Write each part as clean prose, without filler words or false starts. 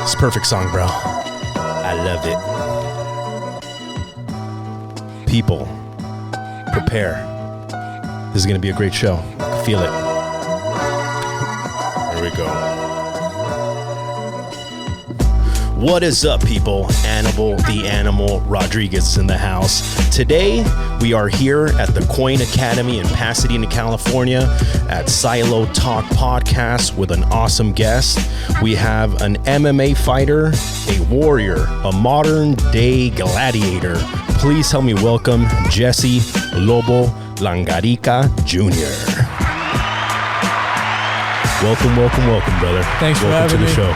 It's a perfect song, bro. I love it. People, prepare. This is going to be a great show. I can feel it. There we go. What is up, people? Hannibal the Animal Rodriguez is in the house. Today, we are here at the Coin Academy in Pasadena, California at Silo Talk Podcast with an awesome guest. We have an MMA fighter, a warrior, a modern day gladiator. Please help me welcome Jesse Lobo Langarica Jr. Welcome, brother. Thanks for welcome having to the me. show.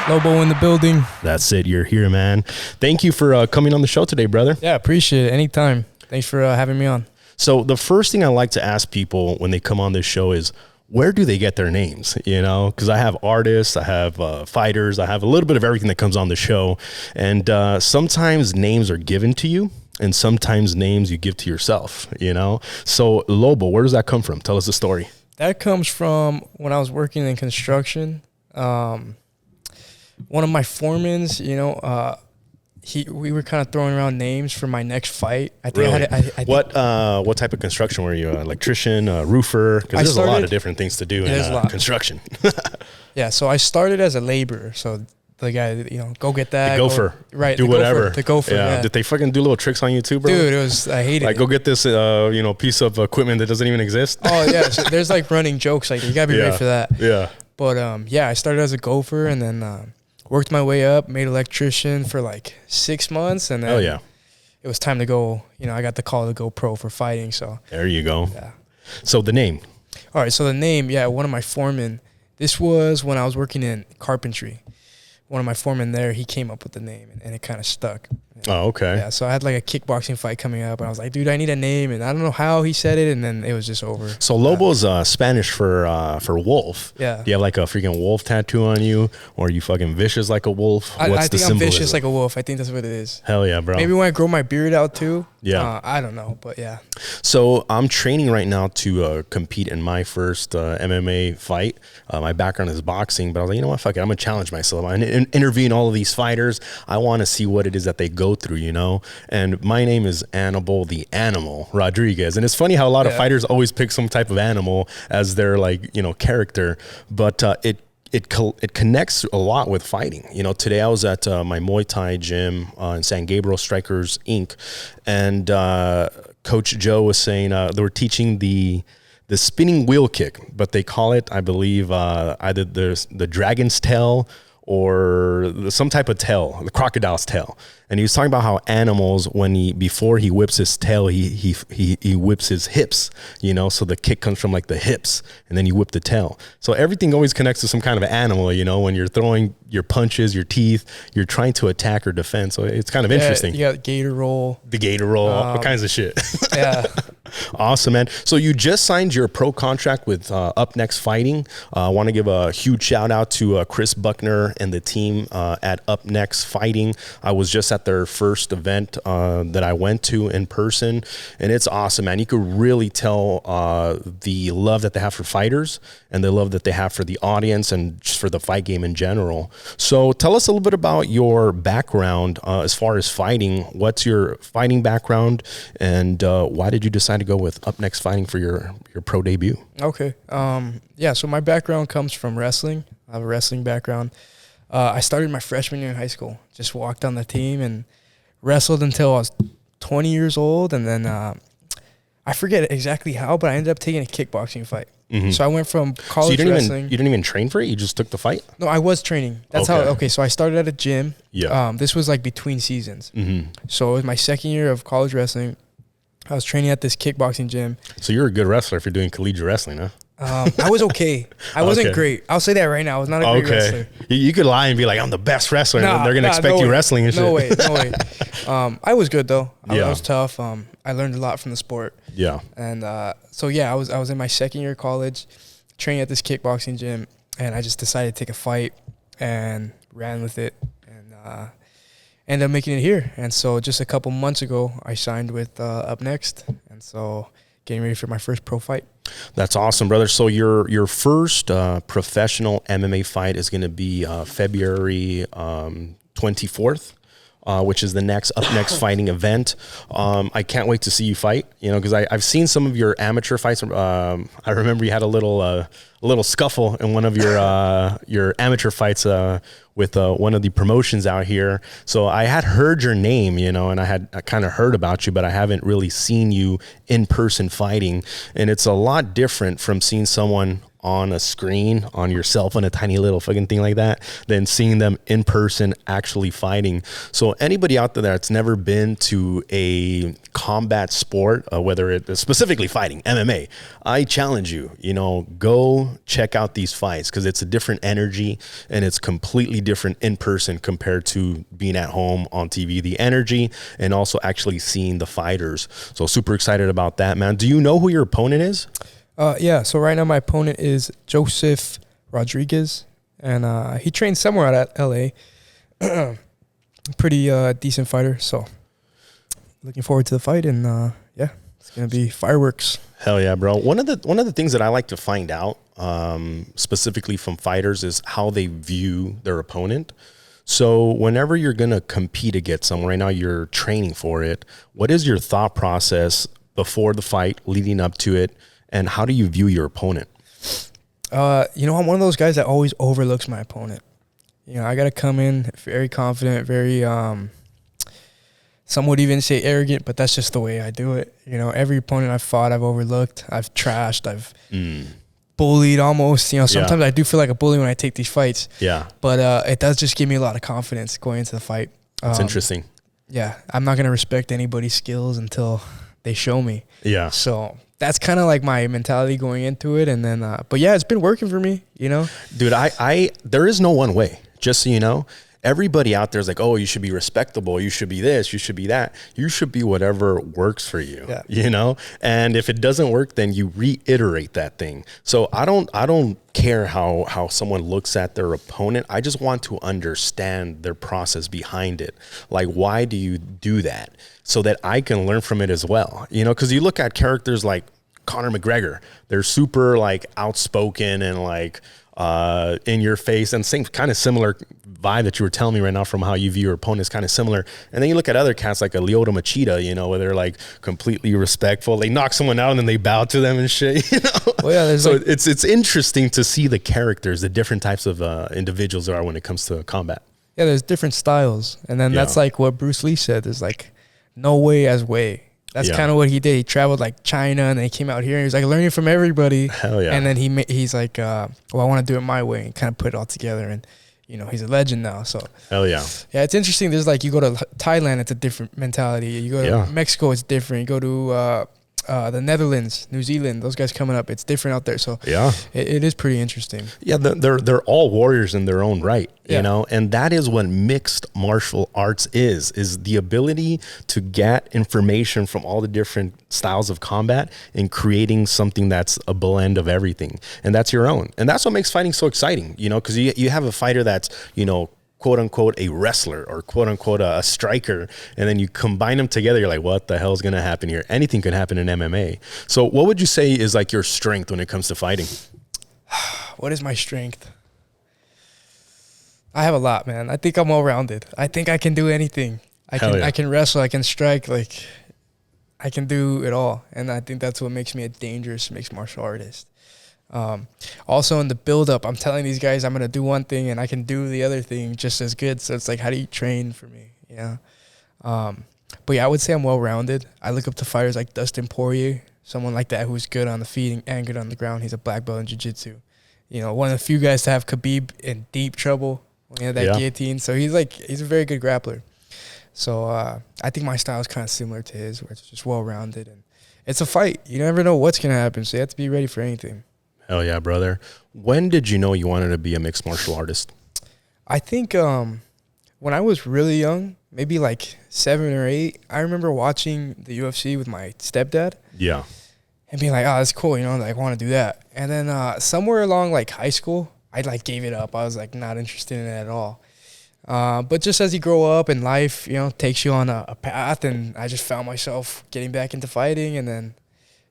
Lobo in the building. That's it. You're here, man. Thank you for coming on the show today, brother. Yeah, appreciate it. Anytime. Thanks for having me on. So the first thing I like to ask people when they come on this show is, where do they get their names? You know, because I have artists, I have fighters, I have a little bit of everything that comes on the show. And sometimes names are given to you, and sometimes names you give to yourself, you know? So Lobo, where does that come from? Tell us the story. That comes from when I was working in construction. One of my foremans, you know, we were kind of throwing around names for my next fight. I think Really? I think What type of construction were you? Electrician, roofer? Because there's a lot of different things to do in construction. Yeah, so I started as a laborer. So the guy, you know, go get that. The gopher. Right. Do whatever. The gopher, yeah. Did they fucking do little tricks on you too, bro? Dude, I hated like, it. go get this, piece of equipment that doesn't even exist. Oh, yeah. So there's like running jokes. Like, you got to be ready for that. Yeah. But, I started as a gopher and then worked my way up, made electrician for like 6 months. And then it was time to go. You know, I got the call to go pro for fighting. So there you go. Yeah. So the name. All right. So the name, one of my foremen, this was when I was working in carpentry. One of my foremen there, he came up with the name and it kind of stuck. Oh, okay. Yeah, so I had like a kickboxing fight coming up, and I was like, dude, I need a name, and I don't know how he said it, and then it was just over. So Lobo's Spanish for wolf. Yeah. Do you have like a freaking wolf tattoo on you, or are you fucking vicious like a wolf? I What's the think I'm symbolism? vicious like a wolf. I think that's what it is. Hell yeah, bro. Maybe when I grow my beard out too. Yeah. I don't know, but yeah. So I'm training right now to compete in my first MMA fight. My background is boxing, but I was like, you know what, fuck it, I'm gonna challenge myself. I'm interviewing all of these fighters. I want to see what it is that they go through, you know. And my name is Hannibal the Animal Rodriguez, and it's funny how a lot of fighters always pick some type of animal as their character, but it connects a lot with fighting. You know, today I was at my Muay Thai gym in San Gabriel Strikers Inc. And Coach Joe was saying they were teaching the spinning wheel kick, but they call it, I believe, either the dragon's tail or some type of tail, the crocodile's tail. And he was talking about how animals, before he whips his tail, he whips his hips, you know, so the kick comes from like the hips, and then you whip the tail. So everything always connects to some kind of animal, you know, when you're throwing your punches, your teeth, you're trying to attack or defend. So it's kind of interesting. You got gator roll. The gator roll, all kinds of shit. Yeah. Awesome, man. So you just signed your pro contract with Up Next Fighting. I want to give a huge shout out to Chris Buckner and the team at Up Next Fighting. I was just at their first event that I went to in person, and it's awesome, man. You could really tell the love that they have for fighters and the love that they have for the audience and just for the fight game in general. So tell us a little bit about your background as far as fighting. What's your fighting background, and why did you decide to go with Up Next Fighting for your pro debut? Okay. So my background comes from wrestling. I have a wrestling background. I started my freshman year in high school. Just walked on the team and wrestled until I was 20 years old. And then I forget exactly how, but I ended up taking a kickboxing fight. Mm-hmm. So I went from college wrestling. You didn't even train for it? You just took the fight? No, I was training. That's okay. So I started at a gym. Yeah. This was like between seasons. Mm-hmm. So it was my second year of college wrestling. I was training at this kickboxing gym. So you're a good wrestler if you're doing collegiate wrestling, huh? I was okay. I wasn't great. I'll say that right now. I was not a great wrestler. You could lie and be like, I'm the best wrestler. And they're going to expect you wrestling and shit. No way. I was good, though. I was tough. I learned a lot from the sport. Yeah. And I was in my second year of college, training at this kickboxing gym, and I just decided to take a fight and ran with it. And ended up making it here. And so just a couple months ago, I signed with Up Next. And so getting ready for my first pro fight. That's awesome, brother. So your first professional MMA fight is going to be February 24th. Which is the next fighting event. I can't wait to see you fight, because I've seen some of your amateur fights. I remember you had a little scuffle in one of your amateur fights with one of the promotions out here. So I had heard your name, and I kind of heard about you, but I haven't really seen you in person fighting. And it's a lot different from seeing someone on a screen, on your cell phone, a tiny little fucking thing like that, than seeing them in person actually fighting. So anybody out there that's never been to a combat sport, whether it's specifically fighting, MMA, I challenge you, go check out these fights, because it's a different energy and it's completely different in person compared to being at home on TV. The energy and also actually seeing the fighters. So super excited about that, man. Do you know who your opponent is? Yeah, so right now my opponent is Joseph Rodriguez, and he trains somewhere out at LA. Pretty decent fighter, so looking forward to the fight, and yeah, it's gonna be fireworks. Hell yeah, bro. One of the things that I like to find out, specifically from fighters, is how they view their opponent. So whenever you're gonna compete against someone, right now you're training for it, what is your thought process before the fight, leading up to it? And how do you view your opponent? I'm one of those guys that always overlooks my opponent. I got to come in very confident, very, some would even say arrogant, but that's just the way I do it. Every opponent I've fought, I've overlooked, I've trashed, I've bullied almost. Sometimes I do feel like a bully when I take these fights. Yeah. But it does just give me a lot of confidence going into the fight. That's interesting. Yeah. I'm not going to respect anybody's skills until they show me. Yeah. So that's kind of like my mentality going into it. And then, but yeah, it's been working for me, Dude, there is no one way, just so you know. Everybody out there is like, oh, you should be respectable. You should be this. You should be that. You should be whatever works for you, And if it doesn't work, then you reiterate that thing. So I don't care how someone looks at their opponent. I just want to understand their process behind it. Like, why do you do that? So that I can learn from it as well, because you look at characters like Conor McGregor, they're super like outspoken and like in your face, and same kind of similar vibe that you were telling me right now from how you view your opponent is kind of similar. And then you look at other cats like a Lyoto Machida, where they're like completely respectful. They knock someone out and then they bow to them and shit, Well, yeah, so like, it's interesting to see the characters, the different types of individuals there are when it comes to combat. Yeah, there's different styles. And then that's like what Bruce Lee said. There's like no way as way. That's kind of what he did. He traveled like China, and then he came out here and he was like learning from everybody. Hell yeah. And then he's like, well, I want to do it my way, and kind of put it all together. And, he's a legend now. So hell yeah. Yeah, it's interesting. There's like, you go to Thailand, it's a different mentality. You go to Mexico, it's different. You go to the Netherlands, New Zealand, those guys coming up, it's different out there. So yeah, it is pretty interesting. Yeah, they're all warriors in their own right, and that is what mixed martial arts is the ability to get information from all the different styles of combat and creating something that's a blend of everything, and that's your own. And that's what makes fighting so exciting, because you have a fighter that's, quote unquote a wrestler, or quote unquote a striker, and then you combine them together, you're like, what the hell is going to happen here? Anything could happen in MMA. So what would you say is like your strength when it comes to fighting? What is my strength? I have a lot, man. I think I'm well-rounded. I think I can do anything. I can wrestle, I can strike, like I can do it all. And I think that's what makes me a dangerous mixed martial artist. Also in the build-up, I'm telling these guys I'm going to do one thing and I can do the other thing just as good. So it's like, how do you train for me? But yeah, I would say I'm well-rounded. I look up to fighters like Dustin Poirier, someone like that who's good on the feet and good on the ground. He's a black belt in jiu-jitsu. One of the few guys to have Khabib in deep trouble when he had that guillotine. So he's a very good grappler. So I think my style is kind of similar to his, where it's just well-rounded. And it's a fight. You never know what's going to happen, so you have to be ready for anything. Hell yeah, brother. When did you know you wanted to be a mixed martial artist? I think when I was really young, maybe like 7 or 8, I remember watching the UFC with my stepdad. Yeah. And being like, oh, that's cool, like, I want to do that. And then somewhere along like high school, I like gave it up. I was like not interested in it at all. But just as you grow up and life, takes you on a path, and I just found myself getting back into fighting, and then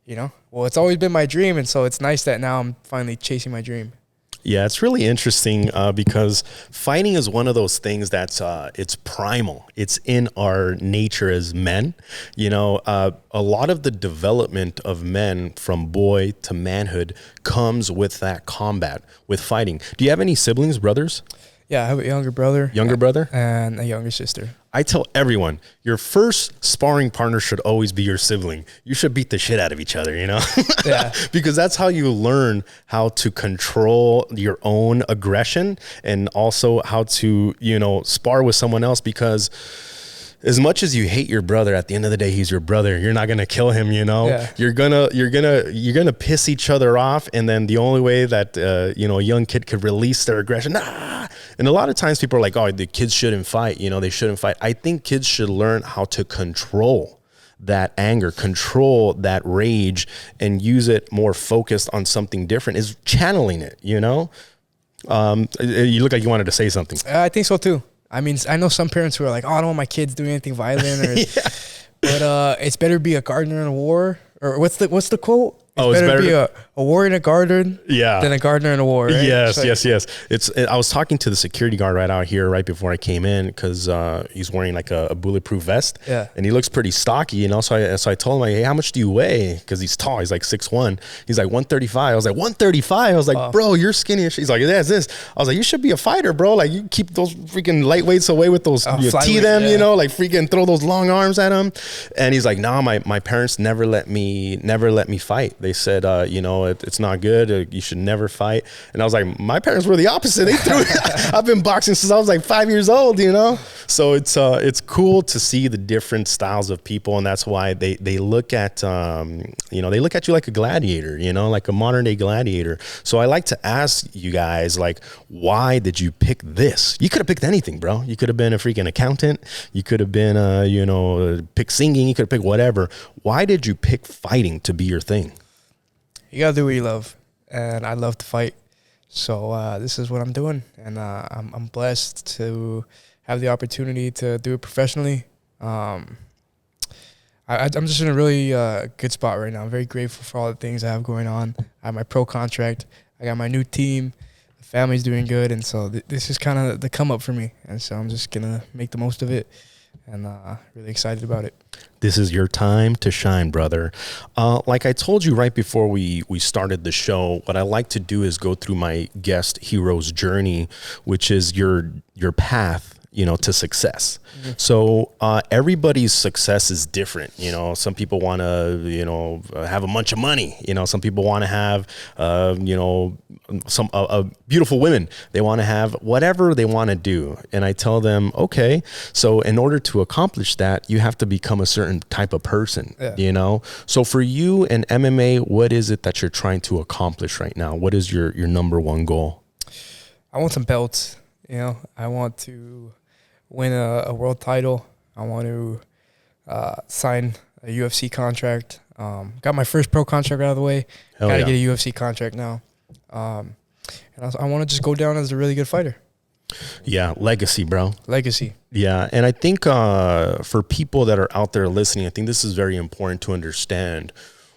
well, it's always been my dream. And so it's nice that now I'm finally chasing my dream. Yeah, it's really interesting because fighting is one of those things that's it's primal. It's in our nature as men. A lot of the development of men from boy to manhood comes with that combat, with fighting. Do you have any siblings, brothers? Yeah, I have a younger brother. Younger brother? And a younger sister. I tell everyone, your first sparring partner should always be your sibling. You should beat the shit out of each other, Yeah. Because that's how you learn how to control your own aggression and also how to, spar with someone else, because as much as you hate your brother, at the end of the day, he's your brother. You're not going to kill him, Yeah. You're going to piss each other off. And then the only way that, a young kid could release their aggression, and a lot of times people are like, oh, the kids shouldn't fight. They shouldn't fight. I think kids should learn how to control that anger, control that rage, and use it more focused on something different, is channeling it, You look like you wanted to say something. I think so too. I mean, I know some parents who are like, oh, I don't want my kids doing anything violent. But it's better be a gardener in a war. Or what's the quote? It's better be a war in a garden than a gardener in a war. Right? Yes. I was talking to the security guard right out here right before I came in, because he's wearing like a bulletproof vest. Yeah. And he looks pretty stocky. So I told him, like, hey, how much do you weigh? Because he's tall. He's like 6'1". He's like 135. I was like, 135? I was like, bro, you're skinny. He's like, yeah, it's this. I was like, you should be a fighter, bro. Like, you keep those freaking lightweights away with those, tee them, like freaking throw those long arms at them. And he's like, nah, my parents never let me fight. They said, it's not good. You should never fight. And I was like, my parents were the opposite. They threw I've been boxing since I was like 5 years old, So it's cool to see the different styles of people. And that's why they look at, they look at you like a gladiator, like a modern day gladiator. So I like to ask you guys, like, why did you pick this? You could have picked anything, bro. You could have been a freaking accountant. You could have been, pick singing. You could have picked whatever. Why did you pick fighting to be your thing? You gotta do what you love, and I love to fight. So this is what I'm doing, and I'm blessed to have the opportunity to do it professionally. I'm just in a really good spot right now. I'm very grateful for all the things I have going on. I have my pro contract. I got my new team. The family's doing good, and so this is kind of the come up for me. And so I'm just gonna make the most of it, and really excited about it. This is your time to shine, brother. Like I told you right before we started the show, what I like to do is go through my guest hero's journey, which is your path, to success. Mm-hmm. So everybody's success is different. Some people want to, have a bunch of money. Some people want to have, some beautiful women. They want to have whatever they want to do. And I tell them, okay, so in order to accomplish that, you have to become a certain type of person, So for you and MMA, what is it that you're trying to accomplish right now? What is your number one goal? I want some belts. I want to win a world title. I want to sign a UFC contract. Got my first pro contract out of the way. Got to get a UFC contract now. And I want to just go down as a really good fighter. Yeah, legacy, bro. Legacy. Yeah, and I think for people that are out there listening, I think this is very important to understand.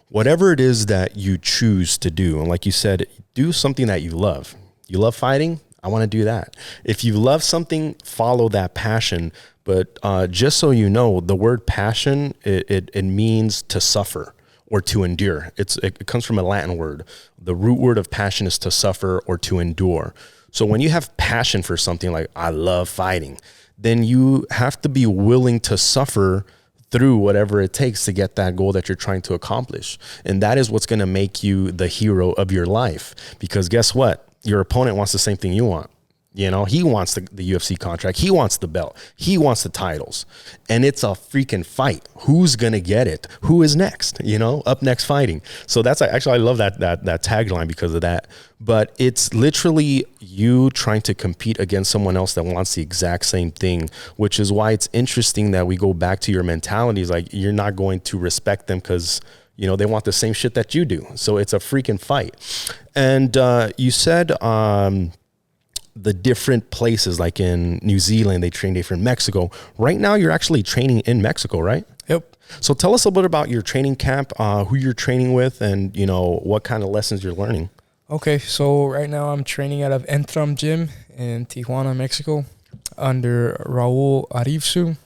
Whatever it is that you choose to do, and like you said, do something that you love. You love fighting? I want to do that. If you love something, follow that passion. But just so you know, the word passion, it means to suffer or to endure. It comes from a Latin word. The root word of passion is to suffer or to endure. So when you have passion for something like I love fighting, then you have to be willing to suffer through whatever it takes to get that goal that you're trying to accomplish. And that is what's going to make you the hero of your life. Because guess what? Your opponent wants the same thing you want. He wants the UFC contract. He wants the belt. He wants the titles. And it's a freaking fight. Who's going to get it? Who is next? Up next fighting. So that's actually, I love that tagline because of that. But it's literally you trying to compete against someone else that wants the exact same thing, which is why it's interesting that we go back to your mentalities. Like, you're not going to respect them because they want the same shit that you do. So it's a freaking fight. And you said the different places, like in New Zealand, they train different. Mexico. Right now, you're actually training in Mexico, right? Yep. So tell us a bit about your training camp, who you're training with, and what kind of lessons you're learning. Okay, so right now I'm training out of Entram Gym in Tijuana, Mexico, under Raul Arvizu.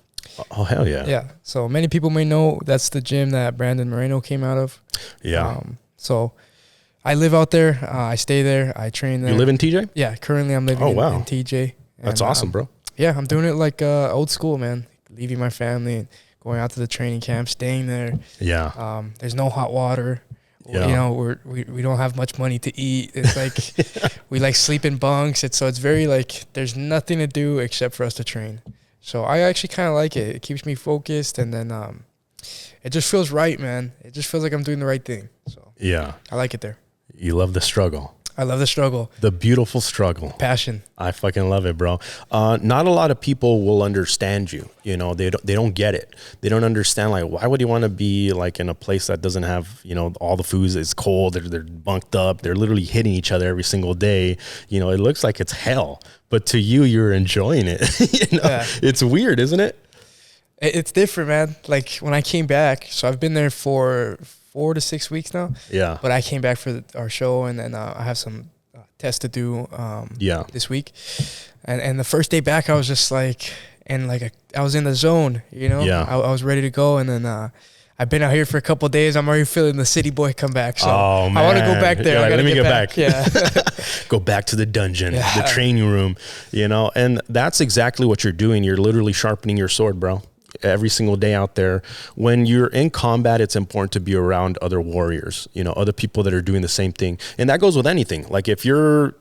Oh, hell yeah. Yeah, so many people may know that's the gym that Brandon Moreno came out of. Yeah. So I live out there. I stay there. I train there. You live in TJ? Yeah, currently I'm living in TJ. That's awesome, bro. Yeah, I'm doing it like old school, man. Leaving my family and going out to the training camp, staying there. Yeah. There's no hot water. Yeah. We don't have much money to eat. It's like we like sleep in bunks. It's very like there's nothing to do except for us to train. So I actually kind of like it. It keeps me focused, and then it just feels right, man. It just feels like I'm doing the right thing. So yeah, I like it there. You love the struggle. I love the struggle. The beautiful struggle. Passion. I fucking love it, bro. Not a lot of people will understand you. They don't get it. They don't understand, like, why would you want to be like in a place that doesn't have, all the foods is cold. They're bunked up. They're literally hitting each other every single day. It looks like it's hell, but to you, you're enjoying it. Yeah. It's weird, isn't it? It's different, man. Like when I came back, so I've been there for 4 to 6 weeks now. Yeah. But I came back for our show, and then I have some tests to do this week. And the first day back, I was just like, I was in the zone, Yeah. I was ready to go, and then I've been out here for a couple of days. I'm already feeling the city boy come back. So I want to go back there. Like, I gotta let me get back. Yeah. Go back to the dungeon, the training room, and that's exactly what you're doing. You're literally sharpening your sword, bro. Every single day out there. When you're in combat, it's important to be around other warriors, other people that are doing the same thing. And that goes with anything. Like if you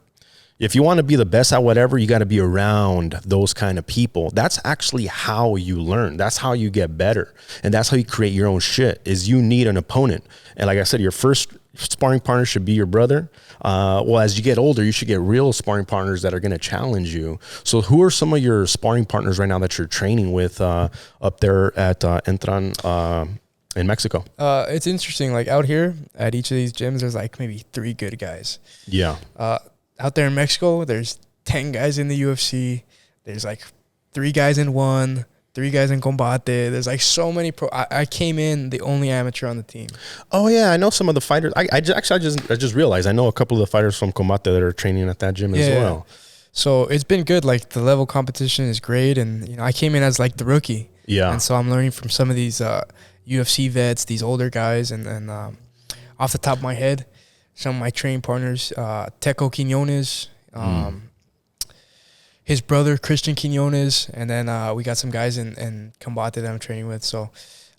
want to be the best at whatever, you got to be around those kind of people. That's actually how you learn. That's how you get better. And that's how you create your own shit, is you need an opponent. And like I said, your first sparring partner should be your brother. Well, as you get older, you should get real sparring partners that are going to challenge you. So who are some of your sparring partners right now that you're training with up there at Entram in Mexico? It's interesting. Like out here at each of these gyms, there's like maybe 3 good guys. Yeah. Out there in Mexico, there's 10 guys in the UFC. There's like 3 guys in one, 3 guys in Combate. There's like so many pro. I came in the only amateur on the team. Oh yeah, I know some of the fighters. I just realized I know a couple of the fighters from Combate that are training at that gym as well. So it's been good. Like the level competition is great, and I came in as like the rookie. Yeah. And so I'm learning from some of these UFC vets, these older guys, and off the top of my head, some of my training partners, Teco Quinones, his brother, Christian Quinones, and then we got some guys in Combate that I'm training with. So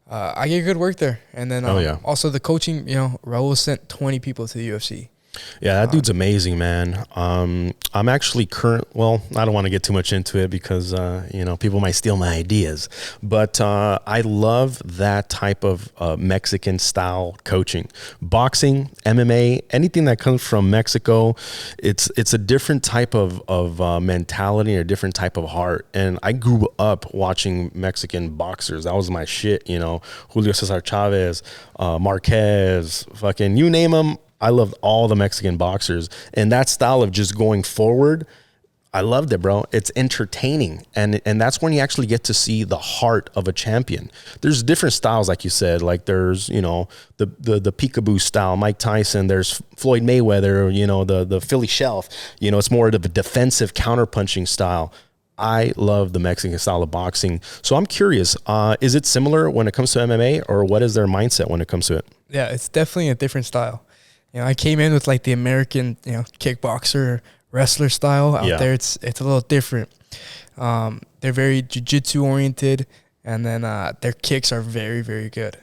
I get good work there. And then also the coaching, Raul sent 20 people to the UFC. Yeah, that dude's amazing, man. I'm actually well, I don't want to get too much into it because, people might steal my ideas. But I love that type of Mexican-style coaching. Boxing, MMA, anything that comes from Mexico, it's a different type of mentality, a different type of heart. And I grew up watching Mexican boxers. That was my shit, Julio Cesar Chavez, Marquez, fucking you name them. I loved all the Mexican boxers, and that style of just going forward, I loved it, bro. It's entertaining, and that's when you actually get to see the heart of a champion. There's different styles, like you said. Like there's the peekaboo style, Mike Tyson. There's Floyd Mayweather. The Philly Shelf. It's more of a defensive counterpunching style. I love the Mexican style of boxing. So I'm curious, is it similar when it comes to MMA, or what is their mindset when it comes to it? Yeah, it's definitely a different style. I came in with like the American, kickboxer wrestler style. Out there, it's a little different. They're very jiu-jitsu oriented, and then their kicks are very, very good.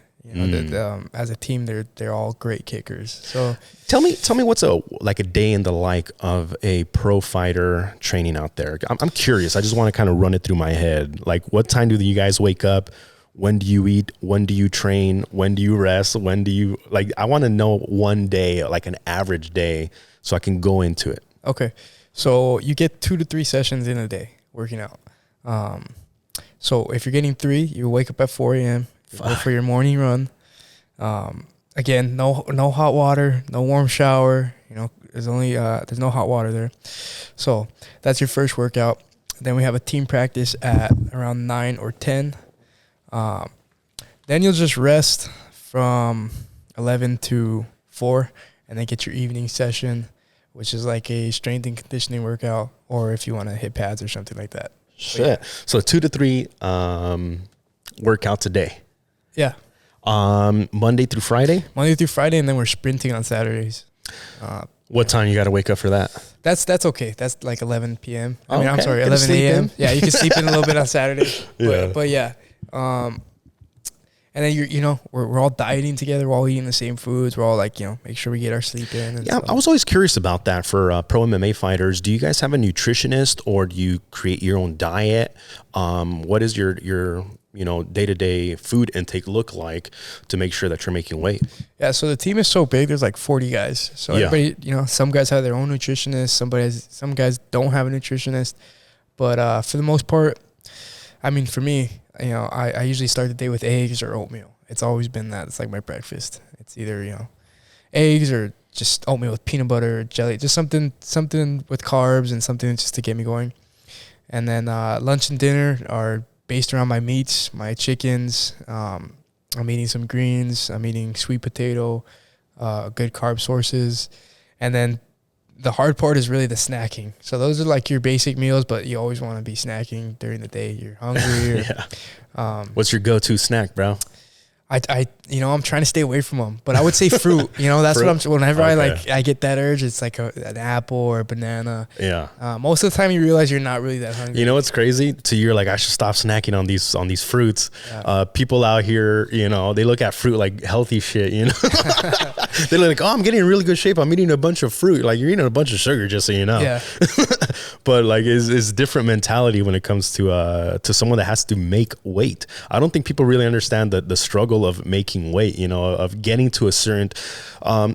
As a team, they're all great kickers. So tell me what's a day in the life of a pro fighter training out there. I'm curious. I just want to kind of run it through my head. Like, what time do you guys wake up? When do you eat? When do you train? When do you rest? When do you I want to know one day, like an average day, so I can go into it. Okay. So you get 2 to 3 sessions in a day working out. So if you're getting 3, you wake up at 4 a.m., go for your morning run. Again, no hot water, no warm shower. There's no hot water there. So that's your first workout. Then we have a team practice at around 9 or 10. Then you'll just rest from 11 to 4, and then get your evening session, which is like a strength and conditioning workout, or if you want to hit pads or something like that. Shit. So 2 to 3 workouts a day. Yeah. Monday through Friday? Monday through Friday, and then we're sprinting on Saturdays. What time you got to wake up for that? That's okay. That's like 11 p.m. I mean, Okay. I'm sorry, Get to 11 sleep a.m. in. Yeah, you can sleep in a little bit on Saturday. Yeah. But yeah. And then we're all dieting together. We're all eating the same foods. We're all like, make sure we get our sleep in. And Yeah, stuff. I was always curious about that for pro MMA fighters. Do you guys have a nutritionist, or do you create your own diet? What is your day-to-day food intake look like to make sure that you're making weight? Yeah, so the team is so big. There's like 40 guys. So everybody, some guys have their own nutritionist. Some guys don't have a nutritionist. But for the most part, I mean, for me, I usually start the day with eggs or oatmeal. It's always been that. It's like my breakfast. It's either, eggs or just oatmeal with peanut butter or jelly, just something with carbs and something just to get me going. And then lunch and dinner are based around my meats, my chickens. I'm eating some greens. I'm eating sweet potato, good carb sources. And then the hard part is really the snacking. So those are like your basic meals, but you always want to be snacking during the day. You're hungry. Or, What's your go-to snack, bro? I'm trying to stay away from them, but I would say fruit. That's Fruit? what whenever Okay. I get that urge, it's like an apple or a banana. Yeah. Most of the time you realize you're not really that hungry. You know what's crazy? You're like, I should stop snacking on these fruits. Yeah. People out here, they look at fruit like healthy shit, They're like, oh, I'm getting in really good shape. I'm eating a bunch of fruit. Like, you're eating a bunch of sugar, just so you know. Yeah. But like, it's different mentality when it comes to someone that has to make weight. I don't think people really understand the struggle of making weight, of getting to a certain,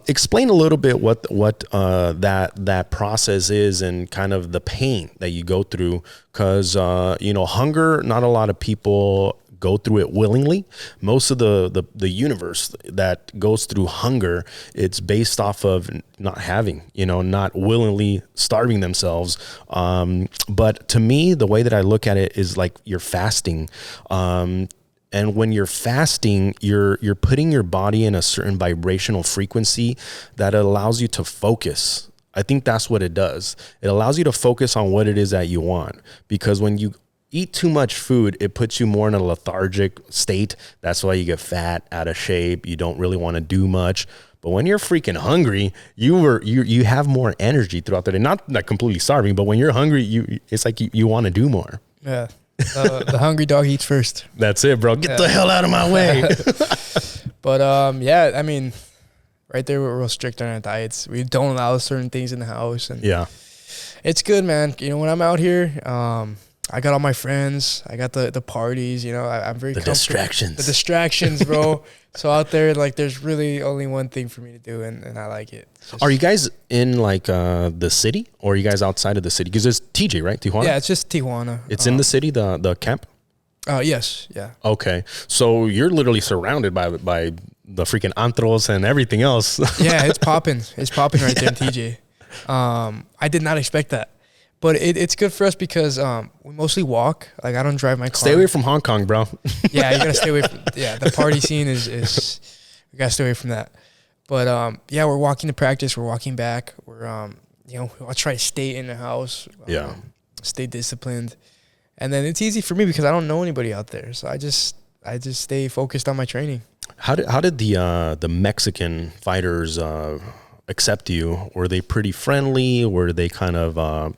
explain a little bit what that process is and kind of the pain that you go through. Cause, hunger, not a lot of people go through it willingly. Most of the universe that goes through hunger, it's based off of not having, not willingly starving themselves. But to me, the way that I look at it is like you're fasting. And when you're fasting, you're putting your body in a certain vibrational frequency that allows you to focus. I think that's what it does. It allows you to focus on what it is that you want. Because when you eat too much food, it puts you more in a lethargic state. That's why you get fat, out of shape. You don't really want to do much. But when you're freaking hungry, you have more energy throughout the day. Not like completely starving, but when you're hungry, it's like you want to do more. Yeah. The hungry dog eats first. That's it, bro. Get the hell out of my way. But I mean, right there we're real strict on our diets. We don't allow certain things in the house, and Yeah. it's good, man. When I'm out here, I got all my friends. I got the parties. I'm very The distractions. The distractions, bro. So out there, like, there's really only one thing for me to do, and I like it. Are you guys in like the city, or are you guys outside of the city? Because it's TJ, right? Tijuana? Yeah, it's just Tijuana. It's in the city, the camp? Yes, yeah. Okay. So you're literally surrounded by the freaking antros and everything else. Yeah, it's popping. It's popping right there in TJ. I did not expect that. But it's good for us because we mostly walk. Like, I don't drive my car. Stay away from Hong Kong, bro. Yeah, you gotta stay away from. Yeah, the party scene is we gotta stay away from that. But we're walking to practice. We're walking back. We're I'll try to stay in the house. Yeah. Stay disciplined, and then it's easy for me because I don't know anybody out there. So I just stay focused on my training. How did the Mexican fighters accept you? Were they pretty friendly? Were they kind of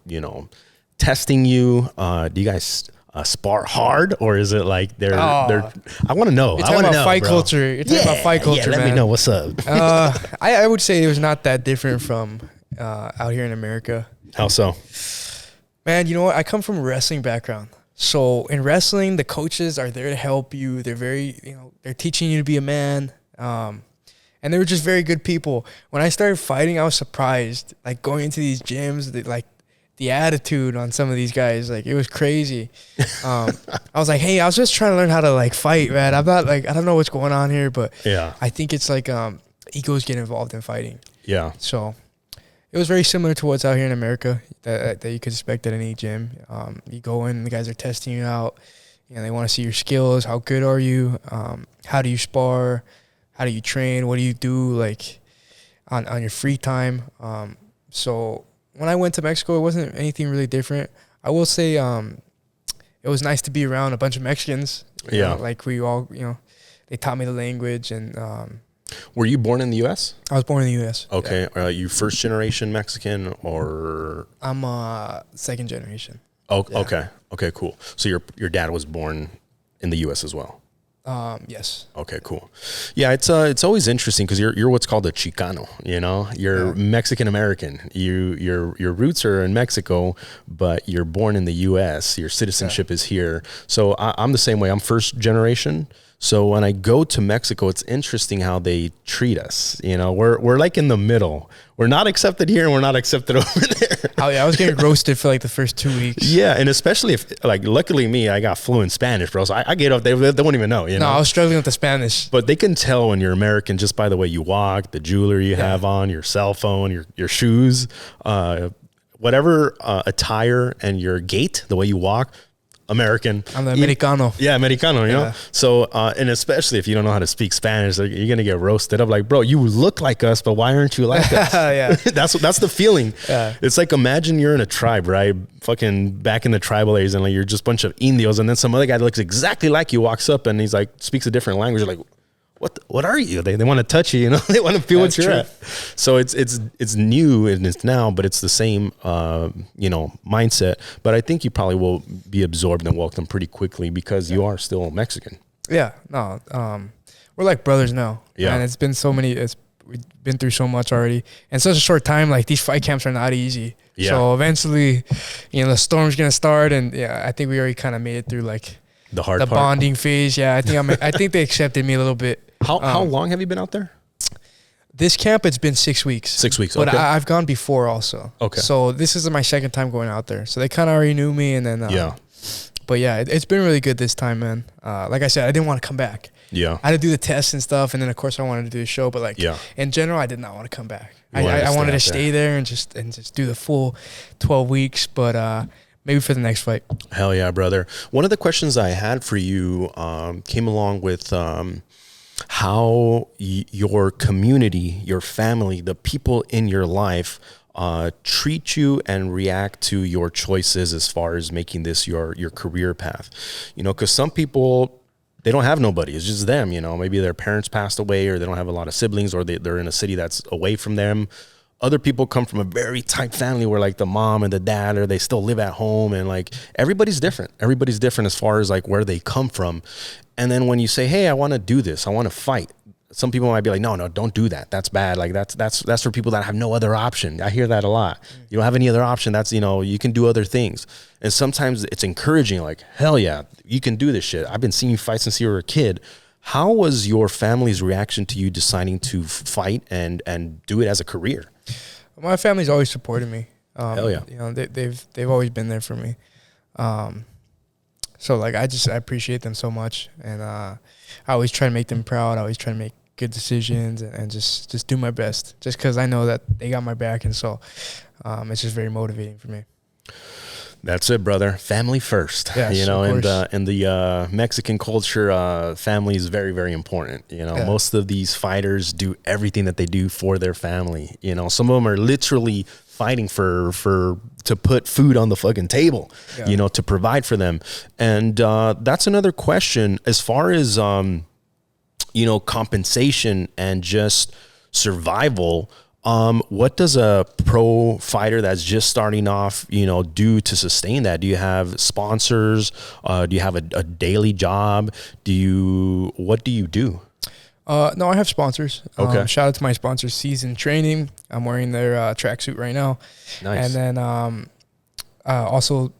testing you? Do you guys spar hard, or is it like they're? I want to know. You're talking about fight bro. culture. You're talking about fight culture, let man. me know what's up. I would say it was not that different from out here in America. How so? Man, you know what? I come from a wrestling background. So in wrestling, the coaches are there to help you. They're very, they're teaching you to be a man. And they were just very good people. When I started fighting, I was surprised. Like, going into these gyms, the attitude on some of these guys, like, it was crazy. I was like, hey, I was just trying to learn how to, like, fight, man. I'm not, like, I don't know what's going on here, but Yeah. I think it's like egos get involved in fighting. Yeah. So it was very similar to what's out here in America that you could expect at any gym. You go in, the guys are testing you out. they want to see your skills. How good are you? How do you spar? How do you train? What do you do like on your free time? So when I went to Mexico, it wasn't anything really different. I will say it was nice to be around a bunch of Mexicans. You know, like we all, they taught me the language. And were you born in the U.S.? I was born in the U.S. Okay. Yeah. Are you first generation Mexican or? I'm second generation. Oh, yeah. Okay. Okay, cool. So your dad was born in the U.S. as well? Yes. Okay, cool. Yeah, it's always interesting because you're what's called a Chicano. You're Mexican American. Your roots are in Mexico, but you're born in the U.S. Your citizenship is here. So I'm the same way. I'm first generation. So when I go to Mexico, it's interesting how they treat us. We're like in the middle. We're not accepted here and we're not accepted over there. Oh yeah, I was getting roasted for like the first 2 weeks. Yeah, and especially if luckily me, I got fluent Spanish, bro. So I get up, they won't even know. No, I was struggling with the Spanish. But they can tell when you're American just by the way you walk, the jewelry you have on, your cell phone, your shoes, whatever attire and your gait, the way you walk. American. I'm the Americano. Yeah, Americano, you know? So, and especially if you don't know how to speak Spanish, you're going to get roasted up like, bro, you look like us, but why aren't you like us? Yeah. That's the feeling. Yeah. It's like, imagine you're in a tribe, right? Fucking back in the tribal areas and like you're just a bunch of Indios and then some other guy that looks exactly like you walks up and he's like, speaks a different language. You're like, what are you? They want to touch you, they want to feel what you're at. So it's new and it's now, but it's the same, mindset. But I think you probably will be absorbed and welcomed pretty quickly because you are still Mexican. Yeah, no, we're like brothers now. Yeah, and it's been we've been through so much already in such a short time. Like these fight camps are not easy. Yeah. So eventually, the storm's gonna start, and I think we already kind of made it through like the hard part. Bonding phase. Yeah, I think they accepted me a little bit. How long have you been out there? This camp, it's been 6 weeks. 6 weeks, okay. But I've I've gone before also. Okay. So this is my second time going out there. So they kind of already knew me, and then But yeah, it's been really good this time, man. Like I said, I didn't want to come back. Yeah. I had to do the tests and stuff, and then of course I wanted to do the show. But in general, I did not want to come back. I wanted to stay there and just do the full 12 weeks. But maybe for the next fight. Hell yeah, brother. One of the questions I had for you came along with how your community, your family, the people in your life treat you and react to your choices as far as making this your career path. Because some people, they don't have nobody. It's just them, Maybe their parents passed away or they don't have a lot of siblings or they're in a city that's away from them. Other people come from a very tight family where like the mom and the dad, or they still live at home, and like everybody's different. Everybody's different as far as like where they come from. And then when you say, hey, I want to do this, I want to fight. Some people might be like, no, don't do that. That's bad. Like that's for people that have no other option. I hear that a lot. You don't have any other option. That's, you can do other things. And sometimes it's encouraging, like, hell yeah, you can do this shit. I've been seeing you fight since you were a kid. How was your family's reaction to you deciding to fight and do it as a career? My family's always supported me. Hell yeah. They've always been there for me. So like I appreciate them so much, and I always try to make them proud. I always try to make good decisions and just do my best, just because I know that they got my back, and so it's just very motivating for me. That's it, brother. Family first. Yes, and in the Mexican culture, family is very, very important. Most of these fighters do everything that they do for their family. Some of them are literally fighting to put food on the fucking table, to provide for them. And that's another question as far as compensation and just survival. What does a pro fighter that's just starting off, do to sustain that? Do you have sponsors? Do you have a daily job? What do you do? No, I have sponsors. Okay. Shout out to my sponsors, Season Training. I'm wearing their tracksuit right now. Nice. And then also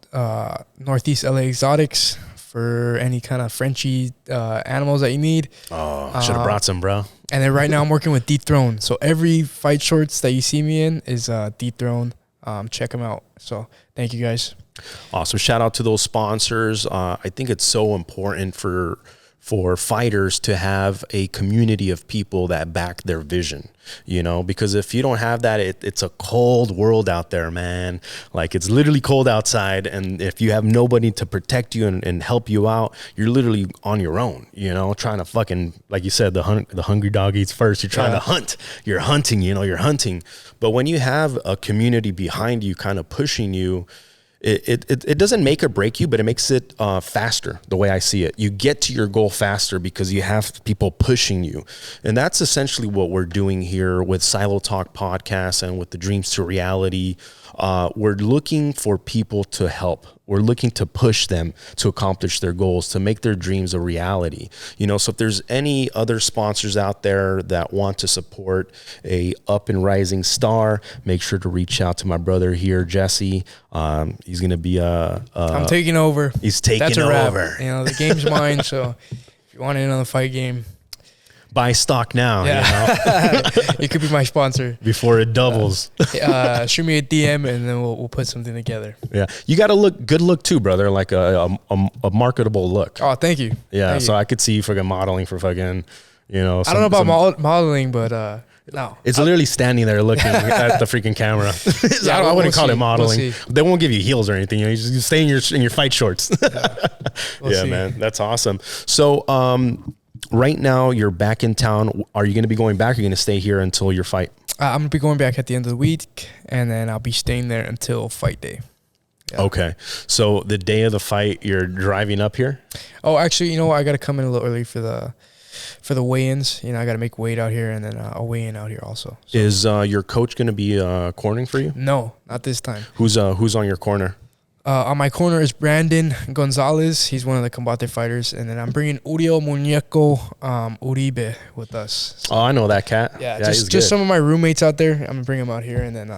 Northeast LA Exotics for any kind of Frenchy animals that you need. Oh, should have brought some, bro. And then right now I'm working with Dethrone. So every fight shorts that you see me in is Dethrone. Check them out. So thank you guys. Awesome. Shout out to those sponsors. I think it's so important for for fighters to have a community of people that back their vision, you know, because if you don't have that, it's a cold world out there, man. Like, it's literally cold outside. And if you have nobody to protect you and help you out, you're literally on your own, you know, trying to fucking, like you said, the hungry dog eats first. You're trying to hunt. You're hunting, you know, you're hunting. But when you have a community behind you kind of pushing you, it doesn't make or break you, but it makes it faster, the way I see it. You get to your goal faster because you have people pushing you. And that's essentially what we're doing here with Silo Talk Podcast and with the Dreams to Reality. We're looking for people to help. We're looking to push them to accomplish their goals, to make their dreams a reality. You know, so if there's any other sponsors out there that want to support a up and rising star, make sure to reach out to my brother here, Jesse. He's going to be I'm taking over. He's taking That's a wrap. over. You know, the game's mine. So if you want in on the fight game, buy stock now. Yeah. You know? You could be my sponsor before it doubles. Shoot me a DM and then we'll put something together. Yeah, you got to good look too, brother. Like a marketable look. Oh, thank you. Yeah, thank so you. I could see you fucking modeling for fucking, you know. I don't know about modeling, but no. It's literally standing there looking at the freaking camera. Yeah, I wouldn't call it modeling. We'll they won't give you heels or anything. You know, you just stay in your fight shorts. We'll see. Man, that's awesome. So, right now you're back in town. Are you going to be going back? Or are you going to stay here until your fight? I'm going to be going back at the end of the week, and then I'll be staying there until fight day. Yeah. Okay. So the day of the fight, you're driving up here? Oh, actually, you know what? I got to come in a little early for the weigh-ins. You know, I got to make weight out here, and then I'll weigh in out here also. So. Is your coach going to be cornering for you? No, not this time. Who's on your corner? On my corner is Brandon Gonzalez. He's one of the combate fighters. And then I'm bringing Uriel Muñeco Uribe with us. So, I know that cat. Yeah, just some of my roommates out there. I'm going to bring them out here. And then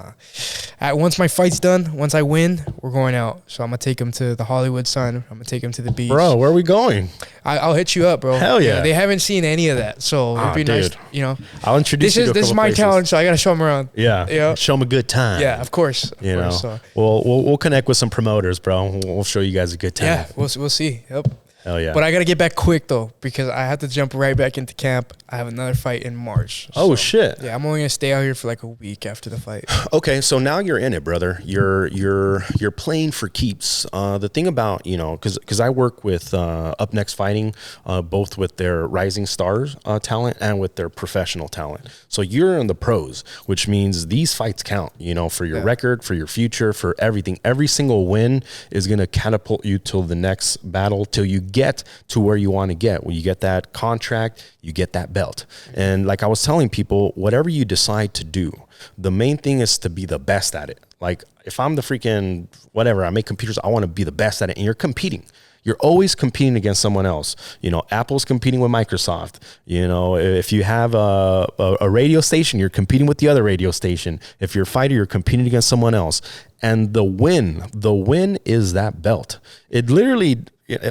once my fight's done, once I win, we're going out. So I'm going to take them to the Hollywood Sun. I'm going to take them to the beach. Bro, where are we going? I'll hit you up, bro. Hell yeah. They haven't seen any of that. So it'd be nice, you know. I'll introduce you to a This is my places. talent, so I got to show them around. Yeah. You know? Show them a good time. Yeah, of course. You know, we'll connect with some promoters, bro. We'll show you guys a good time. Yeah, we'll see. Yep. Hell yeah. But I got to get back quick, though, because I have to jump right back into camp. I have another fight in March. Oh, shit. Yeah, I'm only going to stay out here for like a week after the fight. Okay, so now you're in it, brother. You're playing for keeps. The thing about, you know, because I work with Up Next Fighting, both with their rising stars talent and with their professional talent. So you're in the pros, which means these fights count, you know, for your record, for your future, for everything. Every single win is going to catapult you till the next battle, till you get to where you want to get. When you get that contract, you get that belt. And like I was telling people, whatever you decide to do, the main thing is to be the best at it. Like if I'm the freaking whatever, I make computers, I want to be the best at it. And you're competing. You're always competing against someone else. You know, Apple's competing with Microsoft. You know, if you have a radio station, you're competing with the other radio station. If you're a fighter, you're competing against someone else. And the win is that belt. It literally,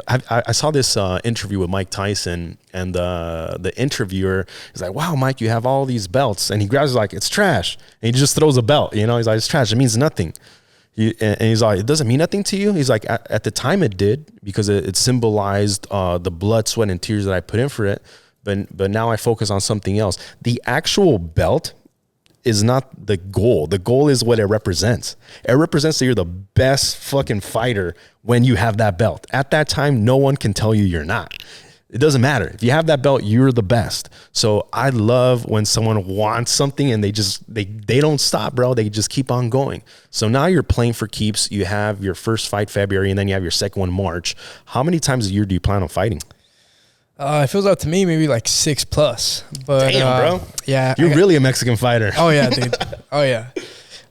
I saw this interview with Mike Tyson, and the interviewer is like, "Wow, Mike, you have all these belts," and he grabs it like it's trash, and he just throws a belt. You know, he's like, "It's trash. It means nothing." And he's like, "It doesn't mean nothing to you?" He's like, at the time it did, because it symbolized the blood, sweat, and tears that I put in for it. But now I focus on something else. The actual belt is not the goal. The goal is what it represents. It represents that you're the best fucking fighter when you have that belt. At that time, no one can tell you you're not. It doesn't matter. If you have that belt, you're the best. So I love when someone wants something and they don't stop, bro. They just keep on going. So now you're playing for keeps. You have your first fight February, and then you have your second one March. How many times a year do you plan on fighting? It feels out to me maybe like 6+. But damn, bro. Yeah, you're really a Mexican fighter. Oh yeah, dude. Oh yeah.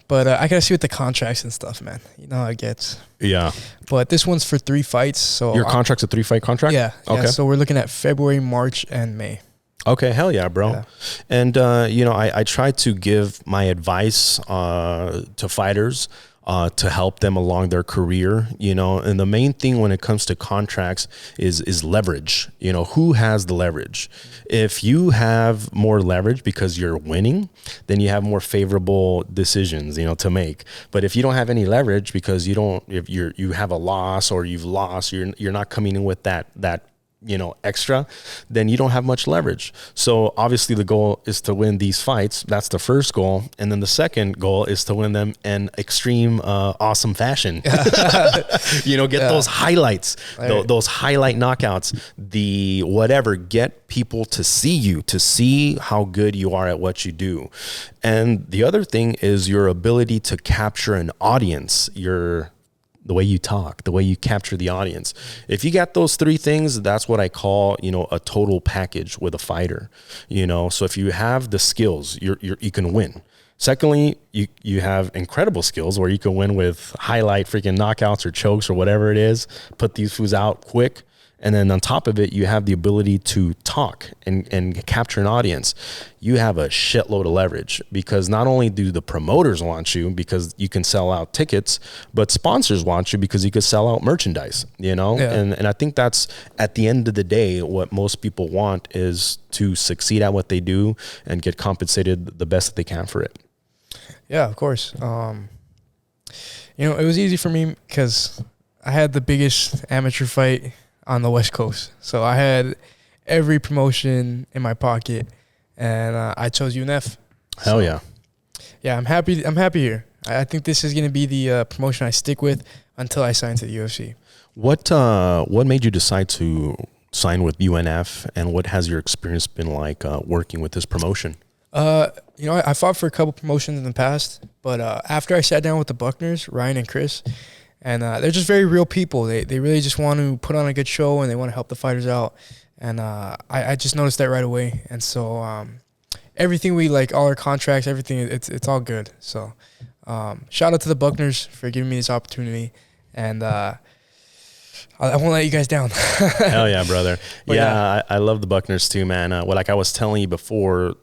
But I gotta see with the contracts and stuff, man. You know how it gets. Yeah. But this one's for 3 fights. So your contract's a 3-fight contract? Yeah. Okay. Yeah, so we're looking at February, March, and May. Okay, hell yeah, bro. Yeah. And, you know, I try to give my advice to fighters to help them along their career, you know, and the main thing when it comes to contracts is leverage. You know, who has the leverage? If you have more leverage because you're winning, then you have more favorable decisions, you know, to make. But if you don't have any leverage because you have a loss or you've lost, you're not coming in with that extra, then you don't have much leverage. So obviously the goal is to win these fights. That's the first goal. And then the second goal is to win them in extreme, awesome fashion. Get those highlights, those highlight knockouts, the whatever, get people to see you, to see how good you are at what you do. And the other thing is your ability to capture an audience, the way you talk, the way you capture the audience. If you got those three things, that's what I call, a total package with a fighter. So if you have the skills, you can win. Secondly, you have incredible skills where you can win with highlight freaking knockouts or chokes or whatever it is, put these foods out quick. And then on top of it, you have the ability to talk and capture an audience. You have a shitload of leverage, because not only do the promoters want you because you can sell out tickets, but sponsors want you because you could sell out merchandise, And I think that's, at the end of the day, what most people want, is to succeed at what they do and get compensated the best that they can for it. Yeah, of course. It was easy for me because I had the biggest amateur fight on the West Coast. So I had every promotion in my pocket, and I chose UNF. Hell yeah. Yeah, I'm happy here. I think this is going to be the promotion I stick with until I sign to the UFC. What made you decide to sign with UNF, and what has your experience been like working with this promotion? I fought for a couple promotions in the past, but after I sat down with the Buckners, Ryan and Chris, and they're just very real people. They really just want to put on a good show, and they want to help the fighters out. And I just noticed that right away. And so everything all our contracts, everything, it's all good. So shout out to the Buckners for giving me this opportunity. And I won't let you guys down. Hell yeah, brother. Yeah, I love the Buckners too, man. Like I was telling you before,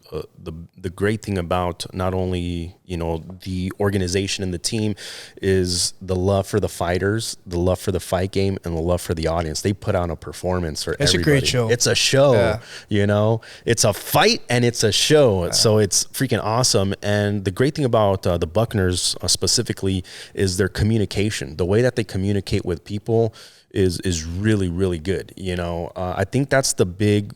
the great thing about not only, the organization and the team is the love for the fighters, the love for the fight game, and the love for the audience. They put on a performance for everybody. It's a great show. It's a show, It's a fight and it's a show. So it's freaking awesome. And the great thing about the Buckners specifically is their communication. The way that they communicate with people is really, really good. I think that's the big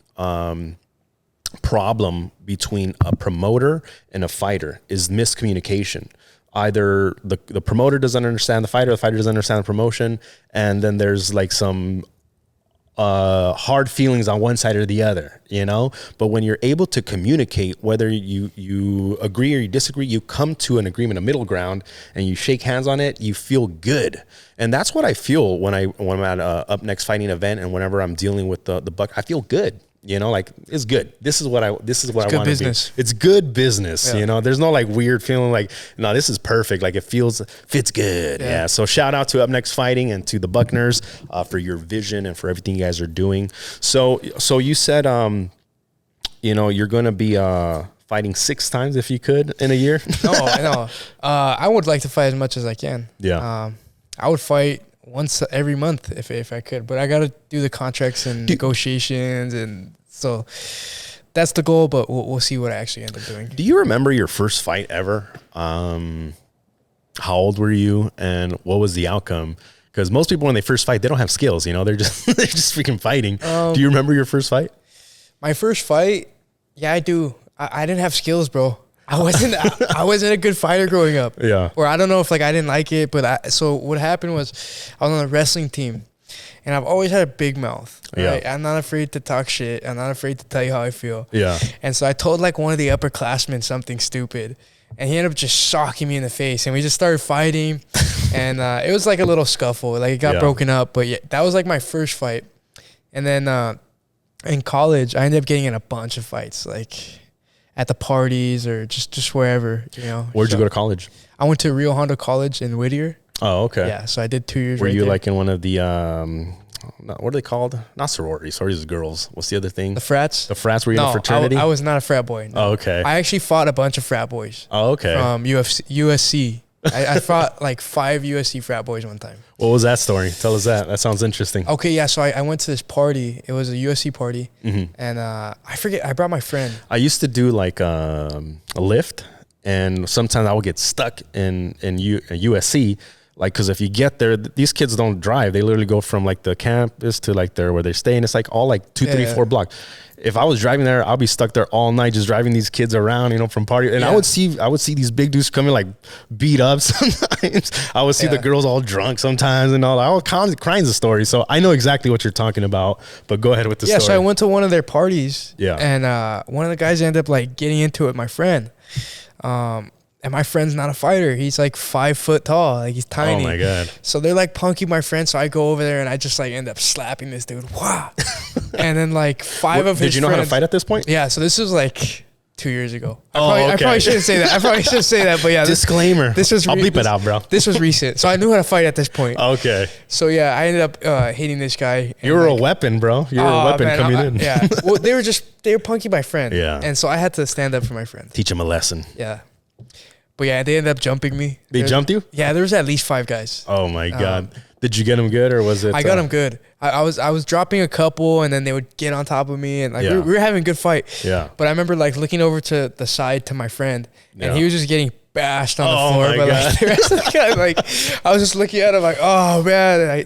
problem between a promoter and a fighter is miscommunication. Either the promoter doesn't understand the fighter doesn't understand the promotion, and then there's like some hard feelings on one side or the other, but when you're able to communicate, whether you agree or you disagree, you come to an agreement, a middle ground, and you shake hands on it, you feel good. And that's what I feel when I'm at a Up Next fighting event, and whenever I'm dealing with the Buck, I feel good. It's good. This is what I want to do. It's good business. There's no weird feeling no, this is perfect. It fits good. Yeah. So shout out to Up Next Fighting and to the Buckners for your vision and for everything you guys are doing. So you said, you're going to be fighting 6 times if you could in a year. No. I would like to fight as much as I can. Yeah. I would fight once every month if I could, but I got to do the contracts and negotiations, and so that's the goal, but we'll see what I actually end up doing. Do you remember your first fight ever? How old were you, and what was the outcome? Because most people, when they first fight, they don't have skills, they're just freaking fighting. Do you remember your first fight? My first fight? Yeah, I do. I didn't have skills, bro. I wasn't a good fighter growing up. Yeah. Or I don't know if I didn't like it, but so what happened was I was on a wrestling team, and I've always had a big mouth. Right? Yeah. I'm not afraid to talk shit. I'm not afraid to tell you how I feel. Yeah. And so I told one of the upperclassmen something stupid, and he ended up just shocking me in the face, and we just started fighting, and it was a little scuffle. It got broken up, but yeah, that was my first fight. And then in college, I ended up getting in a bunch of fights, at the parties or just wherever, Where'd you go to college? I went to Rio Hondo College in Whittier. Oh, okay. Yeah, so I did 2 years. Were you there. In one of the, what are they called? Not sororities. Sororities is girls. What's the other thing? The frats. The frats, were you in a fraternity? I was not a frat boy. No. Oh, okay. I actually fought a bunch of frat boys. Oh, okay. From USC. I fought 5 USC frat boys one time. What was that story? Tell us that. That sounds interesting. Okay, yeah. So I went to this party. It was a USC party, and I forget. I brought my friend. I used to do a lift, and sometimes I would get stuck in USC. Like, because if you get there, these kids don't drive. They literally go from like the campus to like where they're staying. It's like all like 2, 3, 4 blocks. If I was driving there, I'll be stuck there all night just driving these kids around, you know, from party. And I would see these big dudes coming like beat up sometimes. I would see the girls all drunk sometimes and all kinds of stories. So I know exactly what you're talking about. But go ahead with the story. So I went to one of their parties. Yeah. And one of the guys ended up like getting into it, my friend. And my friend's not a fighter. He's like 5 foot tall. Like he's tiny. Oh my God. So they're like punking my friend. So I go over there and I just like end up slapping this dude. Wow. And then like 5 of his friends. Did you know how to fight at this point? Yeah. So this was like 2 years ago. Okay. I probably shouldn't say that. But yeah. Disclaimer. This was I'll bleep it out, bro. This was recent. So I knew how to fight at this point. Okay. So yeah, I ended up hitting this guy. You were like, a weapon, bro. You were a weapon coming in. Yeah. Well, they were punking my friend. Yeah. And so I had to stand up for my friend. Teach him a lesson. Yeah. But yeah, they ended up jumping me. They jumped you? Yeah, there was at least 5 guys. Oh my God. Did you get them good or was it? I got them good. I was dropping a couple and then they would get on top of me and like we were having a good fight. Yeah. But I remember like looking over to the side to my friend and he was just getting bashed on the floor. But like the rest of the guy, like I was just looking at him like, oh man,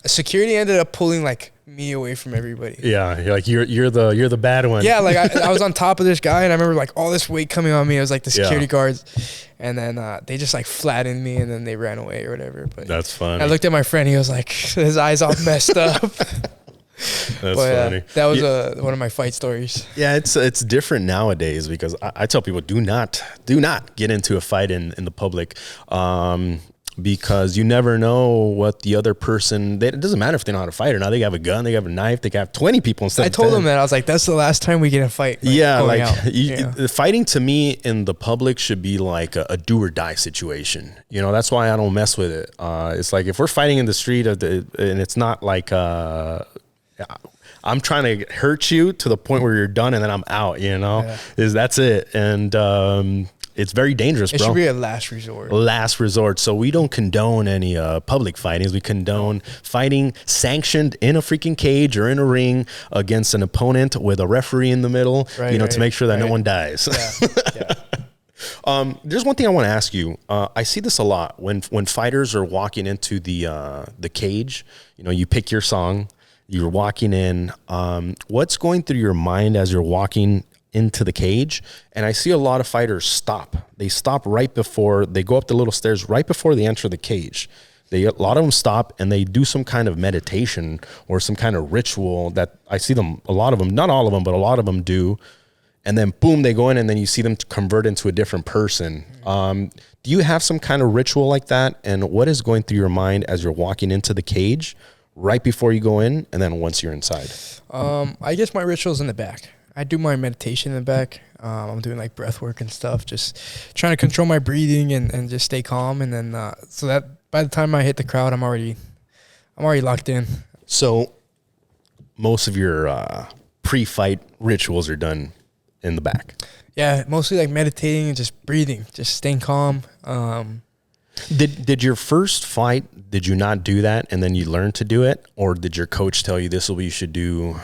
security ended up pulling like me away from everybody. Yeah, you're the bad one. Yeah, like I was on top of this guy and I remember like all this weight coming on me. It was like the security guards, and then they just like flattened me and then they ran away or whatever. But that's funny. I looked at my friend. He was like, his eyes all messed up. That's funny. That was one of my fight stories. Yeah, it's different nowadays because I tell people do not get into a fight in the public. Because you never know what the other person, it doesn't matter if they know how to fight or not. They have a gun, they have a knife, they can have 20 people instead of 10. I told them that. I was like, that's the last time we get a fight. Fighting to me in the public should be like a do or die situation. You know, that's why I don't mess with it. It's like if we're fighting in the street and it's not like I'm trying to hurt you to the point where you're done and then I'm out, you know, that's it. And, it's very dangerous, bro. It should be a last resort. Last resort. So we don't condone any public fightings. We condone fighting sanctioned in a freaking cage or in a ring against an opponent with a referee in the middle, to make sure that no one dies. Yeah. There's one thing I want to ask you. I see this a lot when fighters are walking into the cage. You know, you pick your song, you're walking in. What's going through your mind as you're walking into the cage? And I see a lot of fighters stop. They stop right before they go up the little stairs, right before they enter the cage. A lot of them stop and they do some kind of meditation or some kind of ritual that I see them, a lot of them, not all of them, but a lot of them do. And then boom, they go in and then you see them convert into a different person. Do you have some kind of ritual like that? And what is going through your mind as you're walking into the cage right before you go in and then once you're inside? I guess my ritual's in the back. I do my meditation in the back. I'm doing like breath work and stuff, just trying to control my breathing and just stay calm. And then so that by the time I hit the crowd, I'm already locked in. So most of your pre-fight rituals are done in the back. Yeah, mostly like meditating and just breathing, just staying calm. Did your first fight, did you not do that and then you learned to do it? Or did your coach tell you this is what you should do,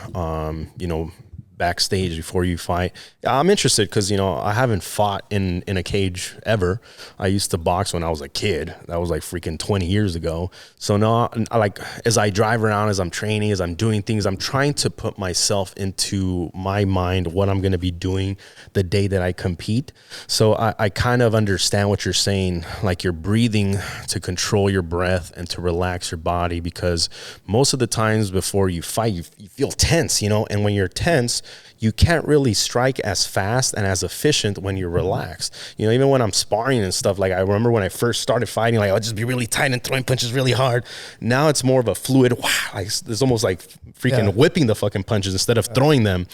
backstage before you fight? I'm interested because, I haven't fought in a cage ever. I used to box when I was a kid. That was like freaking 20 years ago. So now, like, as I drive around, as I'm training, as I'm doing things, I'm trying to put myself into my mind what I'm going to be doing the day that I compete. So I kind of understand what you're saying, like you're breathing to control your breath and to relax your body, because most of the times before you fight, you feel tense, and when you're tense, you can't really strike as fast and as efficient when you're relaxed. Even when I'm sparring and stuff, like I remember when I first started fighting, like I'll just be really tight and throwing punches really hard. Now it's more of a fluid, it's almost like freaking whipping the fucking punches instead of throwing them.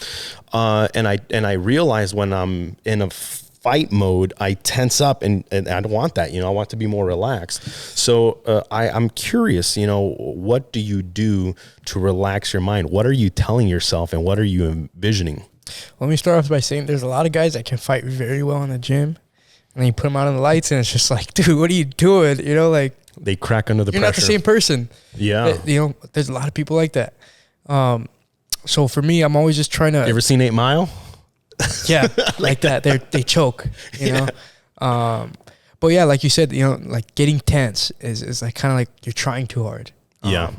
And I realize when I'm in a fight mode, I tense up and I don't want that. I want to be more relaxed. So I'm curious, what do you do to relax your mind? What are you telling yourself and what are you envisioning? Let me start off by saying there's a lot of guys that can fight very well in the gym, and then you put them out on the lights and it's just like, dude, what are you doing? Like they crack under the pressure. You're not the same person. Yeah. There's a lot of people like that. So for me, I'm always just trying to. You ever seen 8 Mile? Yeah, like that. They choke, you know. But yeah, like you said, you know, like getting tense is like kind of like you're trying too hard. Yeah.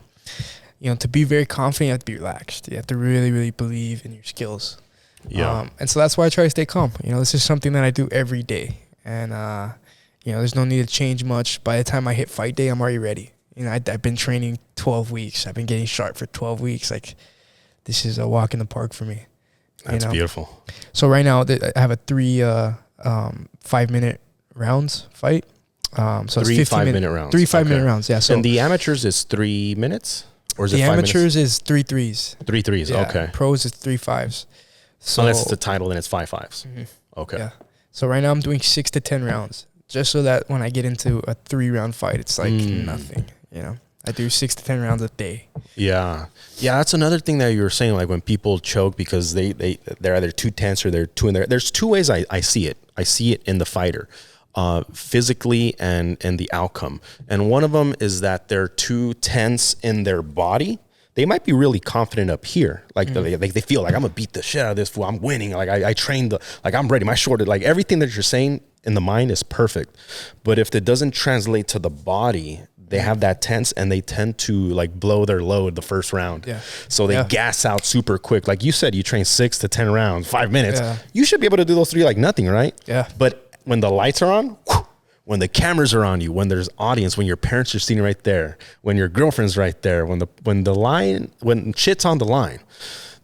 You know, to be very confident, you have to be relaxed. You have to really, really believe in your skills. Yeah. And so that's why I try to stay calm. You know, this is something that I do every day. And, you know, there's no need to change much. By the time I hit fight day, I'm already ready. You know, I've been training 12 weeks. I've been getting sharp for 12 weeks. Like, this is a walk in the park for me. That's beautiful. So right now, I have a 3 5-minute rounds fight. So three it's 5-minute rounds. 3 5-minute rounds, yeah. So and the amateurs is 3 minutes? Or is the it 5 amateurs minutes? is 3 threes. 3 threes, Yeah, okay. Pros is 3 5s. So Unless it's the title, then it's 5 5s. Okay. yeah. So right now I'm doing 6 to 10 rounds, just so that when I get into a 3-round fight, it's like nothing. You know, I do 6 to 10 rounds a day. Yeah. Yeah, that's another thing that you were saying, like when people choke because they're either too tense or they're too in there. There's 2 ways I see it. I see it in the fighter, physically and the outcome. And one of them is that they're too tense in their body. They might be really confident up here. Like they feel like I'm gonna beat the shit out of this fool. I'm winning. Like I trained like I'm ready. My shoulder, like everything that you're saying in the mind is perfect. But if it doesn't translate to the body, they have that tense and they tend to like blow their load the first round. Yeah. So they gas out super quick. Like you said, you train 6 to 10 rounds, 5 minutes. Yeah. You should be able to do those 3 like nothing, right? Yeah. But when the lights are on, when the cameras are on you, when there's audience, when your parents are sitting right there, when your girlfriend's right there, when shit's on the line,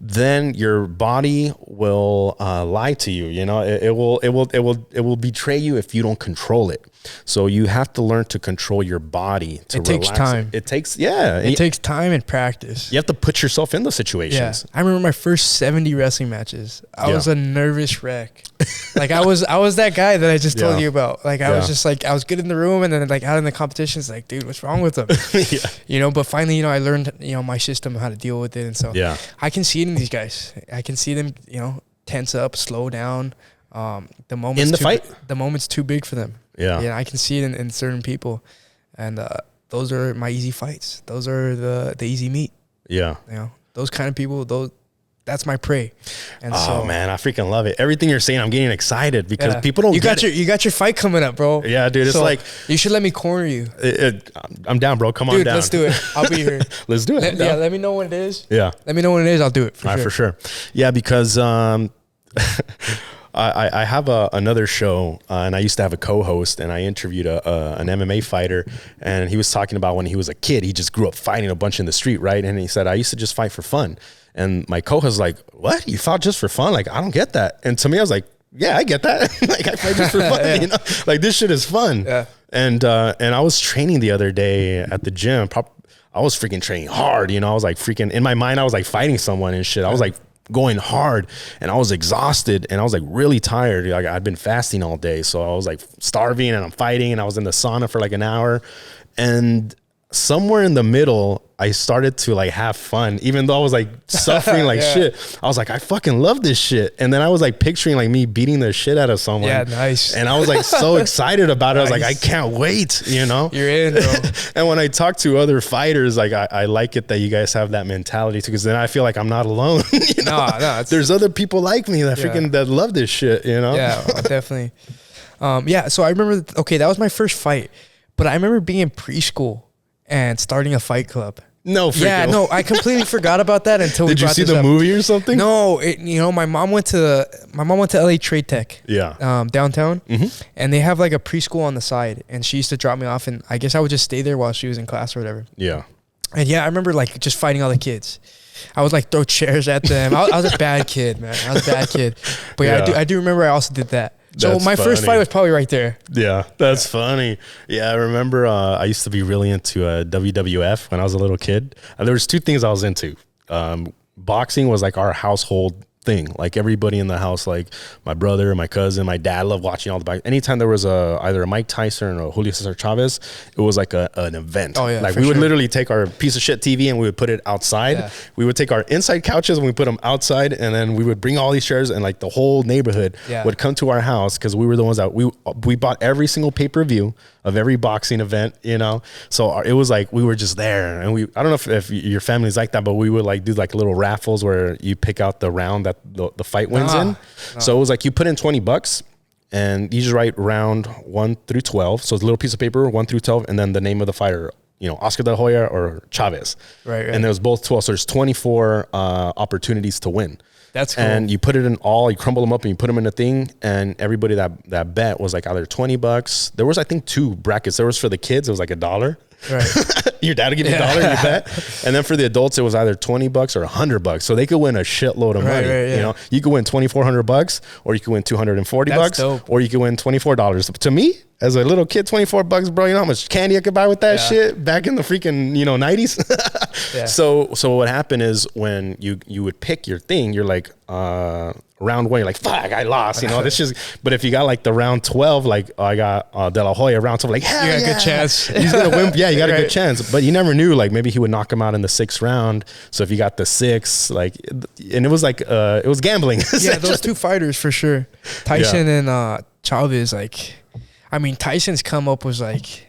then your body will lie to you. You know, it will betray you if you don't control it. So you have to learn to control your body. It takes time. It takes time and practice. You have to put yourself in those situations. Yeah. I remember my first 70 wrestling matches. I was a nervous wreck. Like I was that guy that I just told you about. Like I was just like, I was good in the room, and then like out in the competitions, like, dude, what's wrong with them? You know, but finally, you know, I learned, you know, my system, how to deal with it. And so I can see it in these guys. I can see them, you know, tense up, slow down. The moment's too big for them. Yeah, I can see it in certain people, and those are my easy fights. Those are the easy meat. Yeah, you know, those kind of people. That's my prey. And so, man, I freaking love it. Everything you're saying, I'm getting excited because people don't. You got your fight coming up, bro. Yeah, dude. It's like you should let me corner you. I'm down, bro. Come on down. Let's do it. I'll be here. Let's do it. Let me know when it is. Yeah, let me know when it is. I'll do it for sure. Yeah, because I have another show, and I used to have a co-host, and I interviewed an MMA fighter, and he was talking about when he was a kid, he just grew up fighting a bunch in the street, right? And he said, I used to just fight for fun. And my co-host was like, what? You fought just for fun? Like, I don't get that. And to me, I was like, yeah, I get that. Like, I fight just for fun, you know? Like, this shit is fun. Yeah. And I was training the other day at the gym. I was freaking training hard, you know? I was like freaking, in my mind, I was like fighting someone and shit. I was like going hard, and I was exhausted, and I was like really tired. Like I'd been fasting all day, so I was like starving, and I'm fighting, and I was in the sauna for like an hour, and somewhere in the middle, I started to like have fun, even though I was like suffering like shit. I was like, I fucking love this shit. And then I was like picturing like me beating the shit out of someone. Yeah, nice. And I was like so excited about it. I was like, I can't wait, you know? You're in, bro. And when I talk to other fighters, like I like it that you guys have that mentality too, because then I feel like I'm not alone. You know? No, there's other people like me that freaking that love this shit, you know? Yeah, definitely. So I remember, that was my first fight, but I remember being in preschool and starting a fight club. No, I completely forgot about that until we brought this up. Did you see the movie or something? No, my mom went to LA Trade Tech. Yeah. Downtown. Mm-hmm. And they have like a preschool on the side, and she used to drop me off, and I guess I would just stay there while she was in class or whatever. Yeah. And I remember like just fighting all the kids. I would like throw chairs at them. I was a bad kid, man. I was a bad kid. But I do remember I also did that. So that's my first fight was probably right there. Yeah, that's funny. Yeah, I remember I used to be really into WWF when I was a little kid. There was 2 things I was into. Boxing was like our household thing. Like everybody in the house, like my brother, my cousin, my dad loved watching all the boxing. Anytime there was either a Mike Tyson or a Julio Cesar Chavez, it was like an event. Oh yeah, like we would literally take our piece of shit TV and we would put it outside. Yeah. We would take our inside couches and we put them outside, and then we would bring all these chairs, and like the whole neighborhood would come to our house because we were the ones that we bought every single pay-per-view of every boxing event, you know? So it was like we were just there, and I don't know if your family's like that, but we would like do like little raffles where you pick out the round that the fight wins in. So it was like you put in $20 and you just write round 1 through 12. So it's a little piece of paper, 1 through 12, and then the name of the fighter, Oscar De La Hoya or Chavez. Right. And there was both 12. So there's 24 opportunities to win. That's cool. And you put it in all, you crumble them up and you put them in a thing. And everybody that bet was like either $20. There was, I think, 2 brackets. There was for the kids, it was like $1. Right. Your dad would give you $1, you bet. And then for the adults, it was either $20 or $100. So they could win a shitload of money. Right, You could win $2,400, or you could win $240, or you could win $24. To me, as a little kid, $24, bro, you know how much candy I could buy with that shit back in the freaking 90s. So what happened is when you would pick your thing, you're like round 1, you're like, fuck, I lost, this just. But if you got like the round 12, like I got De La Hoya round 12, like hell you got a good chance. He's gonna win. Yeah, you got a good chance. But you never knew, like maybe he would knock him out in the 6th round. So if you got the 6, like, and it was like it was gambling. Yeah, those 2 fighters for sure, Tyson and Chavez. Like, I mean, Tyson's come up was like,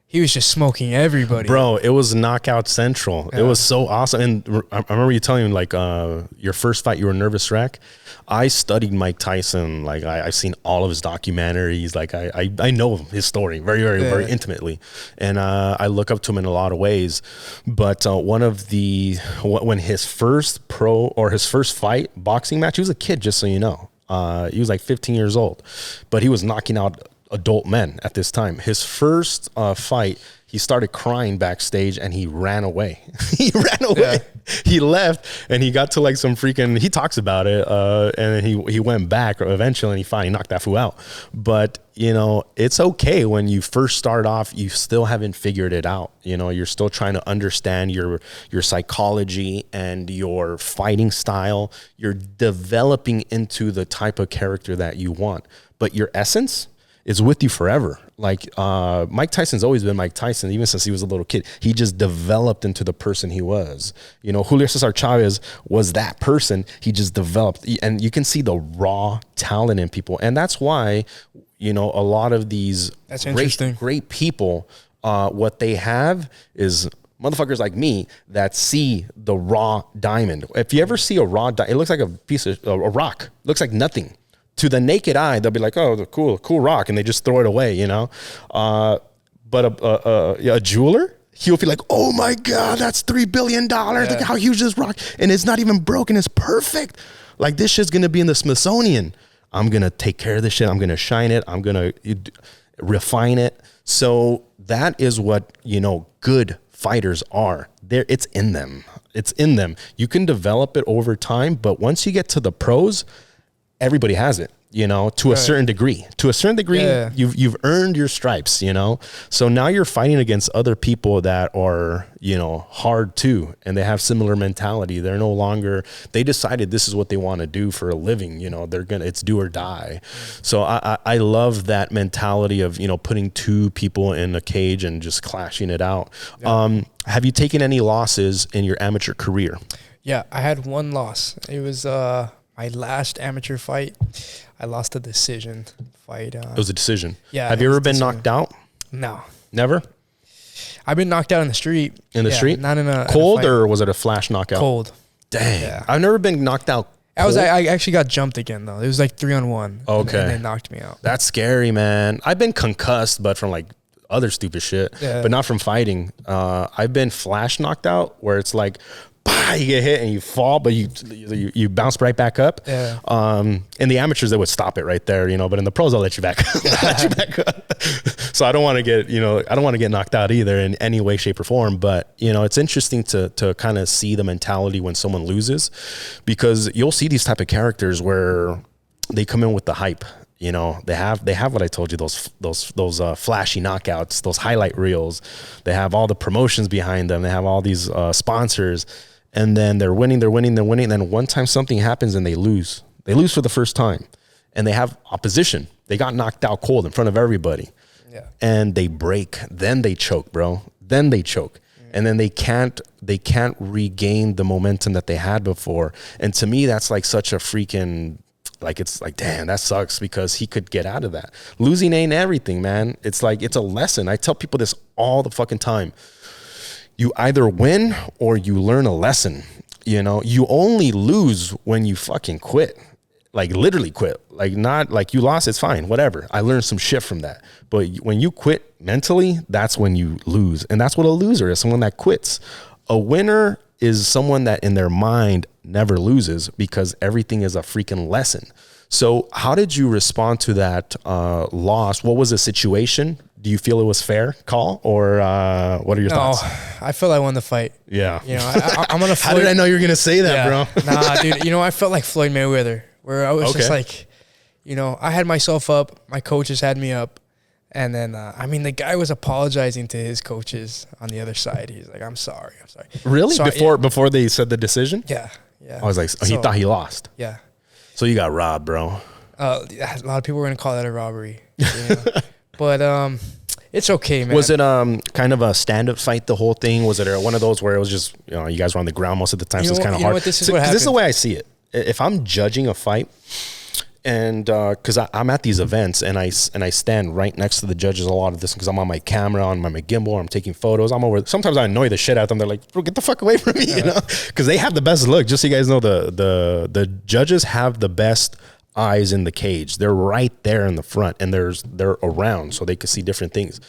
he was just smoking everybody. Bro, it was knockout central. Yeah. It was so awesome. And I remember you telling me, like, your first fight, you were a nervous wreck. I studied Mike Tyson. Like, I've seen all of his documentaries. Like, I know his story very intimately. And I look up to him in a lot of ways. But when his first his first fight, boxing match, he was a kid, just so you know. He was like 15 years old. But he was knocking out adult men at this time. His first fight, he started crying backstage and he ran away. He ran away. Yeah. He left and he got to like some freaking, he talks about it, and then he went back eventually and he finally knocked that fool out. But, it's okay when you first start off, you still haven't figured it out. You're still trying to understand your psychology and your fighting style. You're developing into the type of character that you want. But your essence is with you forever. Like Mike Tyson's always been Mike Tyson, even since he was a little kid. He just developed into the person he was. Julio Cesar Chavez was that person. He just developed, and you can see the raw talent in people, and that's why a lot of these great people, what they have is motherfuckers like me that see the raw diamond. If you ever see a raw diamond, it looks like a piece of a rock. It looks like nothing. To the naked eye, they'll be like, "Oh, the cool rock," and they just throw it away, But a jeweler, he'll be like, "Oh my God, that's $3 billion! Look how huge this rock, and it's not even broken; it's perfect. Like this shit's gonna be in the Smithsonian. I'm gonna take care of this shit. I'm gonna shine it. I'm gonna refine it." So that is what good fighters are. It's in them. It's in them. You can develop it over time, but once you get to the pros, everybody has it, to a certain degree. To a certain degree, you've earned your stripes, So now you're fighting against other people that are, hard too, and they have similar mentality. They're no longer, they decided this is what they want to do for a living, it's do or die. So I love that mentality of, putting 2 people in a cage and just clashing it out. Yeah. Have you taken any losses in your amateur career? Yeah, I had 1 loss. It was, my last amateur fight, I lost a decision fight. It was a decision. Yeah. Have you ever been knocked out? No. Never? I've been knocked out in the street. In the street? Not in a cold, in a or was it a flash knockout? Cold. Dang. Yeah. I've never been knocked out cold. I actually got jumped again though. It was like 3-on-1. Okay. And they knocked me out. That's scary, man. I've been concussed, but from like other stupid shit, but not from fighting. I've been flash knocked out where it's like, you get hit and you fall, but you bounce right back up. Yeah. In the amateurs, they would stop it right there, but in the pros, they'll let you back up. So I don't want to get knocked out either in any way, shape, or form. But it's interesting to kind of see the mentality when someone loses, because you'll see these type of characters where they come in with the hype. They have what I told you, those flashy knockouts, those highlight reels. They have all the promotions behind them. They have all these sponsors, and then they're winning. And then one time something happens and they lose. They lose for the first time, and they have opposition. They got knocked out cold in front of everybody, and they break. Then they choke, bro. Then they choke. And then they can't regain the momentum that they had before. And to me, that's like such a freaking, like, it's like, damn, that sucks, because he could get out of that. Losing ain't everything, man. It's like, it's a lesson. I tell people this all the fucking time. You either win or you learn a lesson. You only lose when you fucking quit. like literally quit, like not like you lost, it's fine, whatever. I learned some shit from that. But when you quit mentally, that's when you lose. And that's what a loser is, someone that quits. A winner is someone that in their mind never loses because everything is a freaking lesson. So how did you respond to that loss? What was the situation? Do you feel it was fair call, or what are your thoughts? I felt I won the fight. Yeah. You know, I'm gonna. How did I know you were gonna say that, bro? Nah, dude. You know, I felt like Floyd Mayweather, where I was just like, you know, I had myself up, my coaches had me up, and then I mean, the guy was apologizing to his coaches on the other side. He's like, "I'm sorry." Really? So before they said the decision? Yeah. I was like, he thought he lost. Yeah. So you got robbed, bro. A lot of people were gonna call that a robbery, you know? But it's okay, man. Was it kind of a stand-up fight, the whole thing? Was it one of those where it was just, you know, you guys were on the ground most of the time, so it's kind of hard? This is what happened. This is the way I see it. If I'm judging a fight, and because I'm at these events and I stand right next to the judges a lot of this because I'm on my camera, on my gimbal, I'm taking photos. I'm over. Sometimes I annoy the shit out of them. They're like, "Bro, get the fuck away from me," you know? Because they have the best look. Just so you guys know, the judges have the best eyes in the cage. They're right there in the front, and they're around so they can see different things.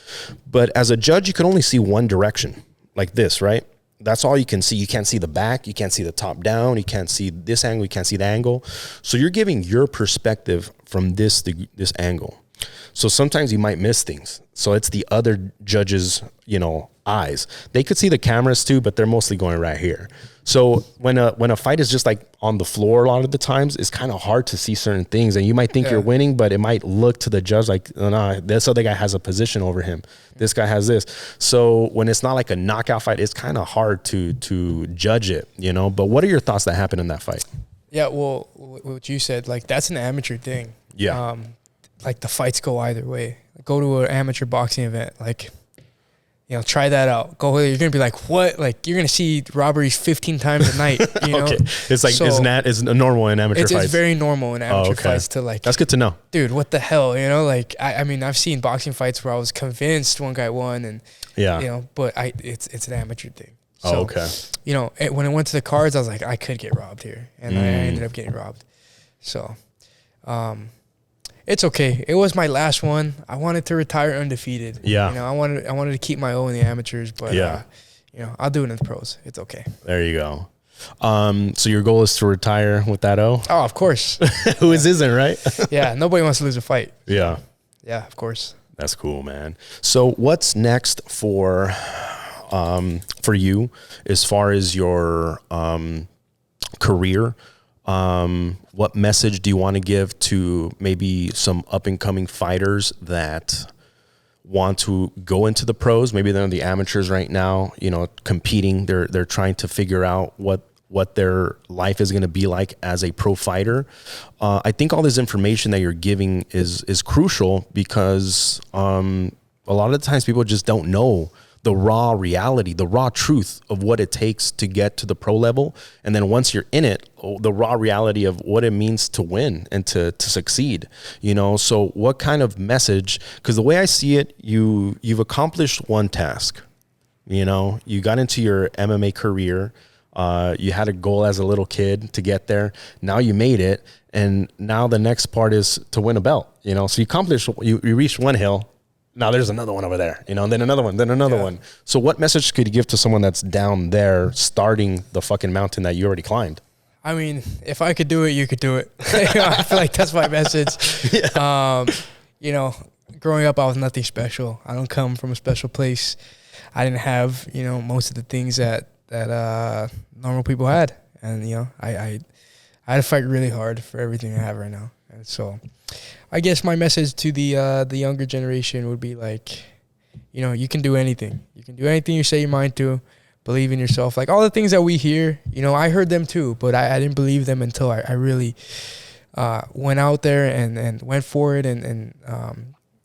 But as a judge, you can only see one direction, like this, right? That's all you can see. You can't see the back. You can't see the top down. You can't see this angle. You can't see the angle. So you're giving your perspective from this angle. So sometimes you might miss things. So it's the other judges, you know, eyes. They could see the cameras too, but they're mostly going right here. So when a fight is just like on the floor a lot of the times, it's kind of hard to see certain things. And you might think you're winning, but it might look to the judge like, oh, nah, this other guy has a position over him. This guy has this. So when it's not like a knockout fight, it's kind of hard to judge it, you know? But what are your thoughts that happened in that fight? Yeah, well, what you said, like, that's an amateur thing. Yeah. Like, the fights go either way. Go to an amateur boxing event, like, you know, try that out. Go there. You're going to be like, what? Like, you're going to see robberies 15 times a night, you know? Okay. It's like, so, it's normal in amateur fights. It's very normal in amateur fights to, like. That's good to know. Dude, what the hell, you know? Like, I mean, I've seen boxing fights where I was convinced one guy won and, you know, but it's an amateur thing. So, you know, when it went to the cards, I was like, I could get robbed here. And I ended up getting robbed. So, it's okay. It was my last one. I wanted to retire undefeated. Yeah. You know, I wanted to keep my O in the amateurs, but you know, I'll do it in the pros. It's okay. There you go. So your goal is to retire with that O? Oh, of course. Who isn't, right? Yeah. Nobody wants to lose a fight. Yeah. Yeah, of course. That's cool, man. So what's next for you as far as your career? What message do you want to give to maybe some up and coming fighters that want to go into the pros? Maybe they're in the amateurs right now, you know, competing. They're trying to figure out what their life is going to be like as a pro fighter. I think all this information that you're giving is crucial because a lot of the times people just don't know the raw reality, the raw truth of what it takes to get to the pro level. And then once you're in it, the raw reality of what it means to win and to succeed, you know? So what kind of message, because the way I see it, you've accomplished one task, you know, you got into your MMA career. You had a goal as a little kid to get there. Now you made it. And now the next part is to win a belt, you know? So you reached one hill. Now there's another one over there, you know, and then another one, then another one. So what message could you give to someone that's down there starting the fucking mountain that you already climbed? I mean, if I could do it, you could do it. I feel like that's my message. Yeah. You know, growing up, I was nothing special. I don't come from a special place. I didn't have, you know, most of the things that normal people had. And, you know, I had to fight really hard for everything I have right now. And so I guess my message to the younger generation would be like, you know, you can do anything. You can do anything you say your mind to. Believe in yourself. Like all the things that we hear, you know, I heard them too, but I didn't believe them until I really went out there and went for it and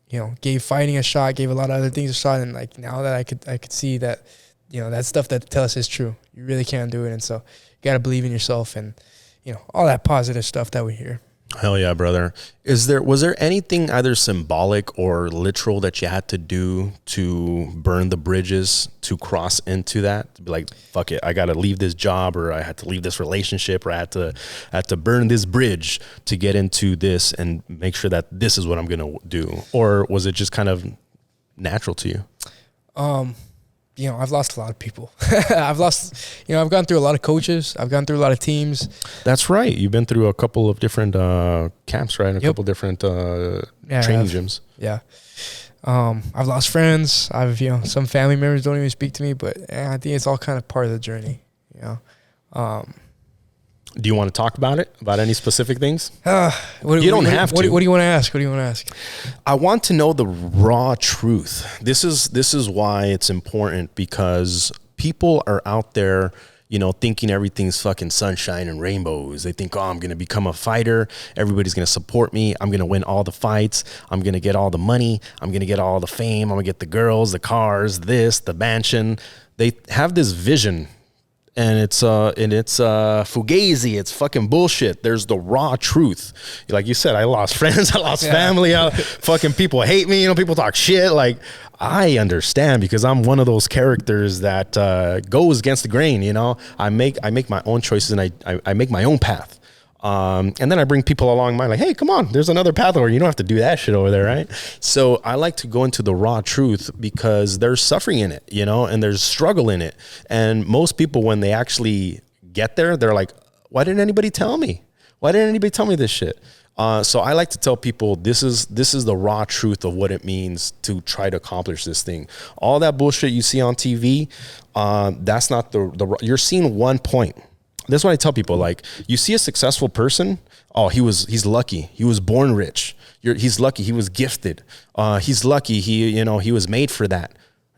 you know, gave fighting a shot, gave a lot of other things a shot. And like now that I could see that, you know, that stuff that tell us is true. You really can do it. And so you got to believe in yourself and, you know, all that positive stuff that we hear. Hell yeah, brother. Was there anything either symbolic or literal that you had to do to burn the bridges to cross into that? To be like, fuck it, I got to leave this job, or I had to leave this relationship, or I had to burn this bridge to get into this and make sure that this is what I'm going to do? Or was it just kind of natural to you? I've lost a lot of people. I've gone through a lot of coaches. I've gone through a lot of teams. That's right. You've been through a couple of different camps, right? A couple different training gyms. Yeah. I've lost friends. Some family members don't even speak to me, but I think it's all kind of part of the journey, Do you want to talk about it? About any specific things? You don't have to. What do you want to ask? What do you want to ask? I want to know the raw truth. This is why it's important, because people are out there, thinking everything's fucking sunshine and rainbows. They think, I'm going to become a fighter. Everybody's going to support me. I'm going to win all the fights. I'm going to get all the money. I'm going to get all the fame. I'm going to get the girls, the cars, the mansion. They have this vision. And it's fugazi. It's fucking bullshit. There's the raw truth. Like you said, I lost friends. I lost family. Fucking people hate me. People talk shit. Like, I understand, because I'm one of those characters that goes against the grain. I make my own choices, and I make my own path. And then I bring people along mine, like, hey, come on, there's another path over. You don't have to do that shit over there, right? So I like to go into the raw truth, because there's suffering in it, and there's struggle in it. And most people, when they actually get there, they're like, why didn't anybody tell me? Why didn't anybody tell me this shit? So I like to tell people, this is the raw truth of what it means to try to accomplish this thing. All that bullshit you see on TV, that's not you're seeing one point. That's what I tell people. Like, you see a successful person, he's lucky. He was born rich. He's lucky. He was gifted. He's lucky. He was made for that.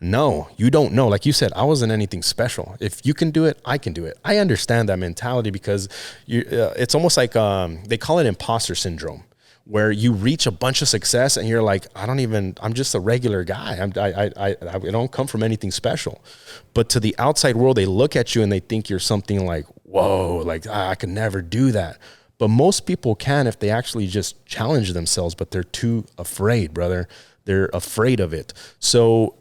No, you don't know. Like you said, I wasn't anything special. If you can do it, I can do it. I understand that mentality, because it's almost like they call it imposter syndrome, where you reach a bunch of success and you're like, I'm just a regular guy. I don't come from anything special. But to the outside world, they look at you and they think you're something like, whoa, like I could never do that. But most people can, if they actually just challenge themselves, but they're too afraid, brother. They're afraid of it. So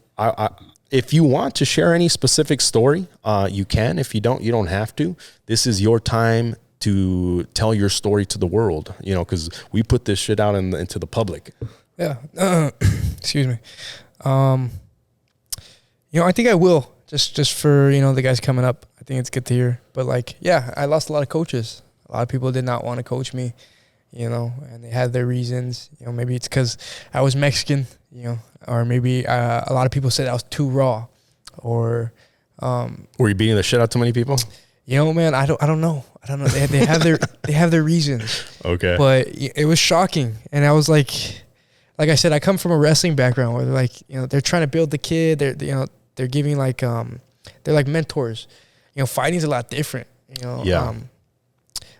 if you want to share any specific story, you can. If you don't, you don't have to. This is your time to tell your story to the world, because we put this shit out into the public. Yeah. Excuse me. I think I will, just for, the guys coming up. I think it's good to hear. But I lost a lot of coaches. A lot of people did not want to coach me, and they had their reasons. Maybe it's because I was Mexican, or maybe a lot of people said I was too raw, or were you beating the shit out too many people? Man, I don't know. They have their reasons. Okay. But it was shocking. And I was like I said, I come from a wrestling background where they're they're trying to build the kid. They're giving they're like mentors. Fighting's a lot different. Yeah.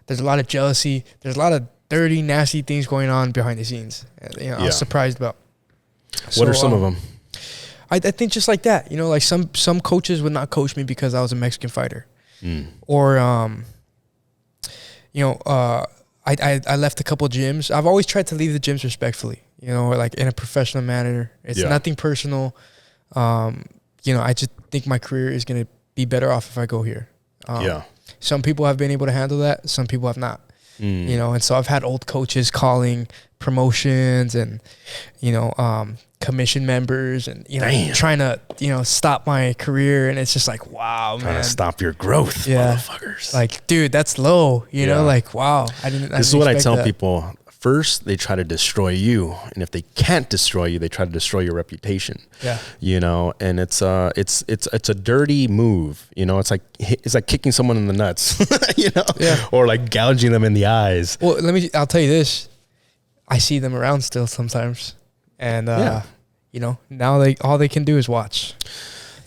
There's a lot of jealousy. There's a lot of dirty, nasty things going on behind the scenes. I was surprised about. What are some of them? I think just like that. Some coaches would not coach me because I was a Mexican fighter. Or, I left a couple gyms. I've always tried to leave the gyms respectfully, or in a professional manner. It's nothing personal. I just think my career is going to be better off if I go here. Some people have been able to handle that. Some people have not, and so I've had old coaches calling promotions and, commission members and, trying to, stop my career. And it's just like, wow, trying to stop your growth, motherfuckers. Dude, that's low, wow. This is what I tell people. First, they try to destroy you. And if they can't destroy you, they try to destroy your reputation. Yeah. And it's a dirty move. It's like kicking someone in the nuts, or like gouging them in the eyes. Well, I'll tell you this. I see them around still sometimes. And, now all they can do is watch.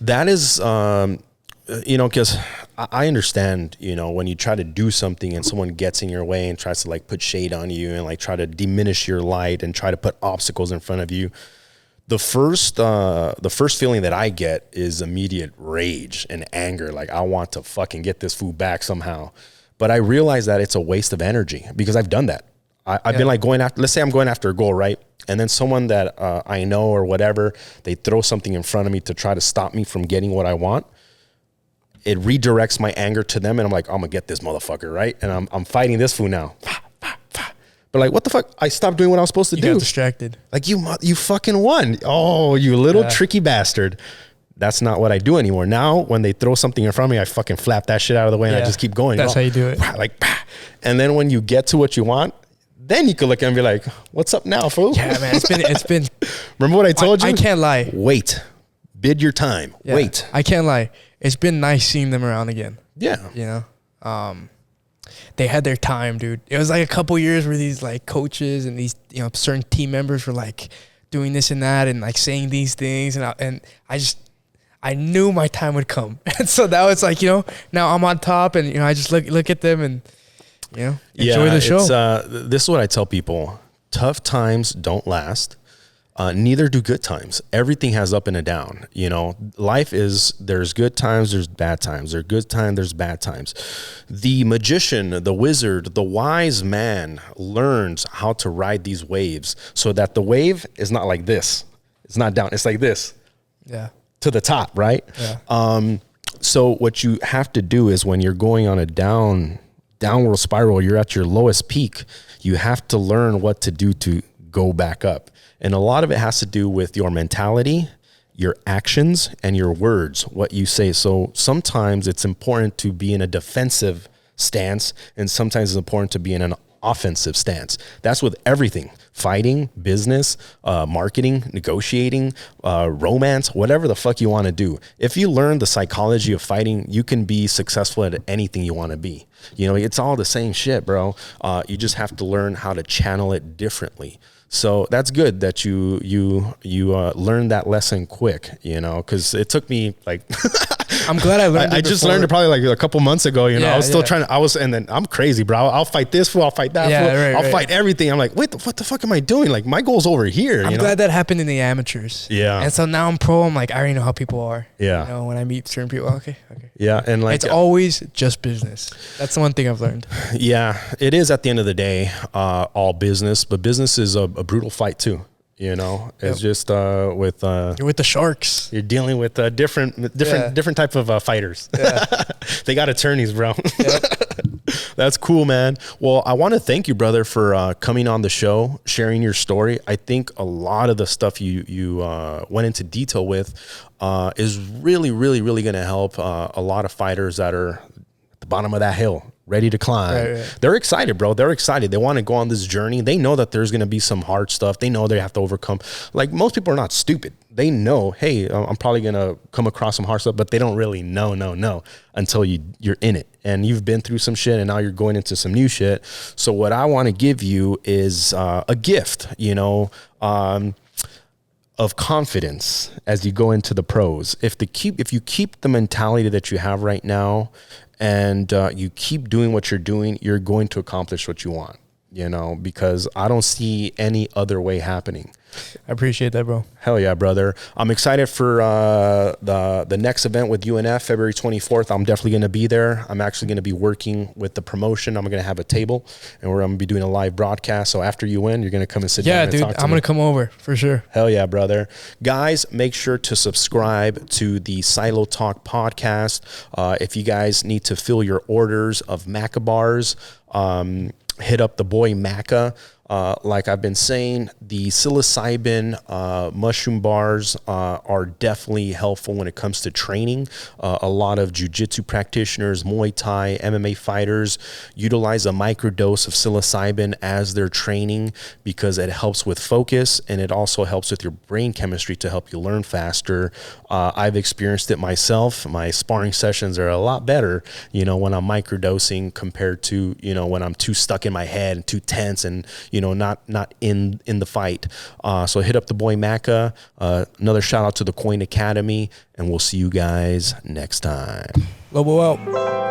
That is, because I understand, when you try to do something and someone gets in your way and tries to put shade on you and try to diminish your light and try to put obstacles in front of you. The first feeling that I get is immediate rage and anger. I want to fucking get this fool back somehow. But I realize that it's a waste of energy because I've done that. I've been like going after, let's say I'm going after a goal, right? And then someone that I know or whatever, they throw something in front of me to try to stop me from getting what I want. It redirects my anger to them, and I'm like, I'm gonna get this motherfucker, right? And I'm fighting this fool now. But like, what the fuck? I stopped doing what I was supposed to do. You got distracted. Like, you fucking won. Oh, you little tricky bastard. That's not what I do anymore. Now, when they throw something in front of me, I fucking flap that shit out of the way and I just keep going. That's how you do it. Like, and then when you get to what you want, then you can look at and be like, what's up now, fool? Yeah, man. It's been. Remember what I told you? I can't lie. Wait. Bid your time. Yeah, wait. I can't lie. It's been nice seeing them around again. Yeah. You know? They had their time, dude. It was like a couple years where these like coaches and these, you know, certain team members were like doing this and that and like saying these things. And I knew my time would come. And so that was like, you know, now I'm on top and, you know, I just look at them and, you know, enjoy the show. This is what I tell people. Tough times don't last. Neither do good times. Everything has up and a down. You know, life is, there's good times, there's bad times. There's good times, there's bad times. The magician, the wizard, the wise man learns how to ride these waves so that the wave is not like this. It's not down. It's like this. Yeah. To the top, right? Yeah. So what you have to do is when you're going on a downward spiral, you're at your lowest peak, you have to learn what to do to go back up. And a lot of it has to do with your mentality, your actions, and your words, what you say. So sometimes it's important to be in a defensive stance, and sometimes it's important to be in an offensive stance. That's with everything: fighting, business, marketing, negotiating, romance, whatever the fuck you want to do. If you learn the psychology of fighting, you can be successful at anything you want to be. You know, it's all the same shit, bro. You just have to learn how to channel it differently. So that's good that you learned that lesson quick, you know, because it took me like I'm glad I learned I just learned it probably like a couple months ago, you know. I was still trying to, and then I'm crazy, bro. I'll fight this fool, I'll fight that fool, I'll fight everything. I'm like, wait, what the fuck am I doing? Like, my goal's over here. I'm glad that happened in the amateurs. Yeah. And so now I'm pro. I'm like, I already know how people are. Yeah. You know, when I meet certain people, okay. Yeah. And like, it's always just business. That's the one thing I've learned. Yeah, it is at the end of the day, all business, but business is a brutal fight too. You know, it's just you're with the sharks. You're dealing with different type of fighters. Yeah. They got attorneys, bro. Yeah. That's cool, man. Well, I want to thank you, brother, for coming on the show, sharing your story. I think a lot of the stuff you went into detail with is really, really, really going to help a lot of fighters that are at the bottom of that hill, ready to climb. Right. They're excited, bro. They're excited. They want to go on this journey. They know that there's going to be some hard stuff. They know they have to overcome. Like, most people are not stupid. They know, hey, I'm probably going to come across some hard stuff, but they don't really know until you're in it. And you've been through some shit, and now you're going into some new shit. So what I want to give you is a gift, you know, of confidence as you go into the pros. If you keep the mentality that you have right now, and you keep doing what you're doing, you're going to accomplish what you want, you know, because I don't see any other way happening. I appreciate that, bro. Hell yeah, brother. I'm excited for the next event with UNF, February 24th. I'm definitely going to be there. I'm actually going to be working with the promotion. I'm going to have a table, and I'm going to be doing a live broadcast. So after you win, you're going to come and sit down and talk to me. Yeah, dude, I'm going to come over for sure. Hell yeah, brother. Guys, make sure to subscribe to the Silo Talk podcast. If you guys need to fill your orders of Maca bars, hit up the boy Maca. Like I've been saying, the psilocybin mushroom bars are definitely helpful when it comes to training. A lot of jiu-jitsu practitioners, Muay Thai, MMA fighters utilize a microdose of psilocybin as they're training because it helps with focus, and it also helps with your brain chemistry to help you learn faster. I've experienced it myself. My sparring sessions are a lot better, you know, when I'm microdosing compared to, you know, when I'm too stuck in my head and too tense and, you know, not in the fight. So hit up the boy Maca. Another shout out to the Coin Academy, and we'll see you guys next time. Lobo out.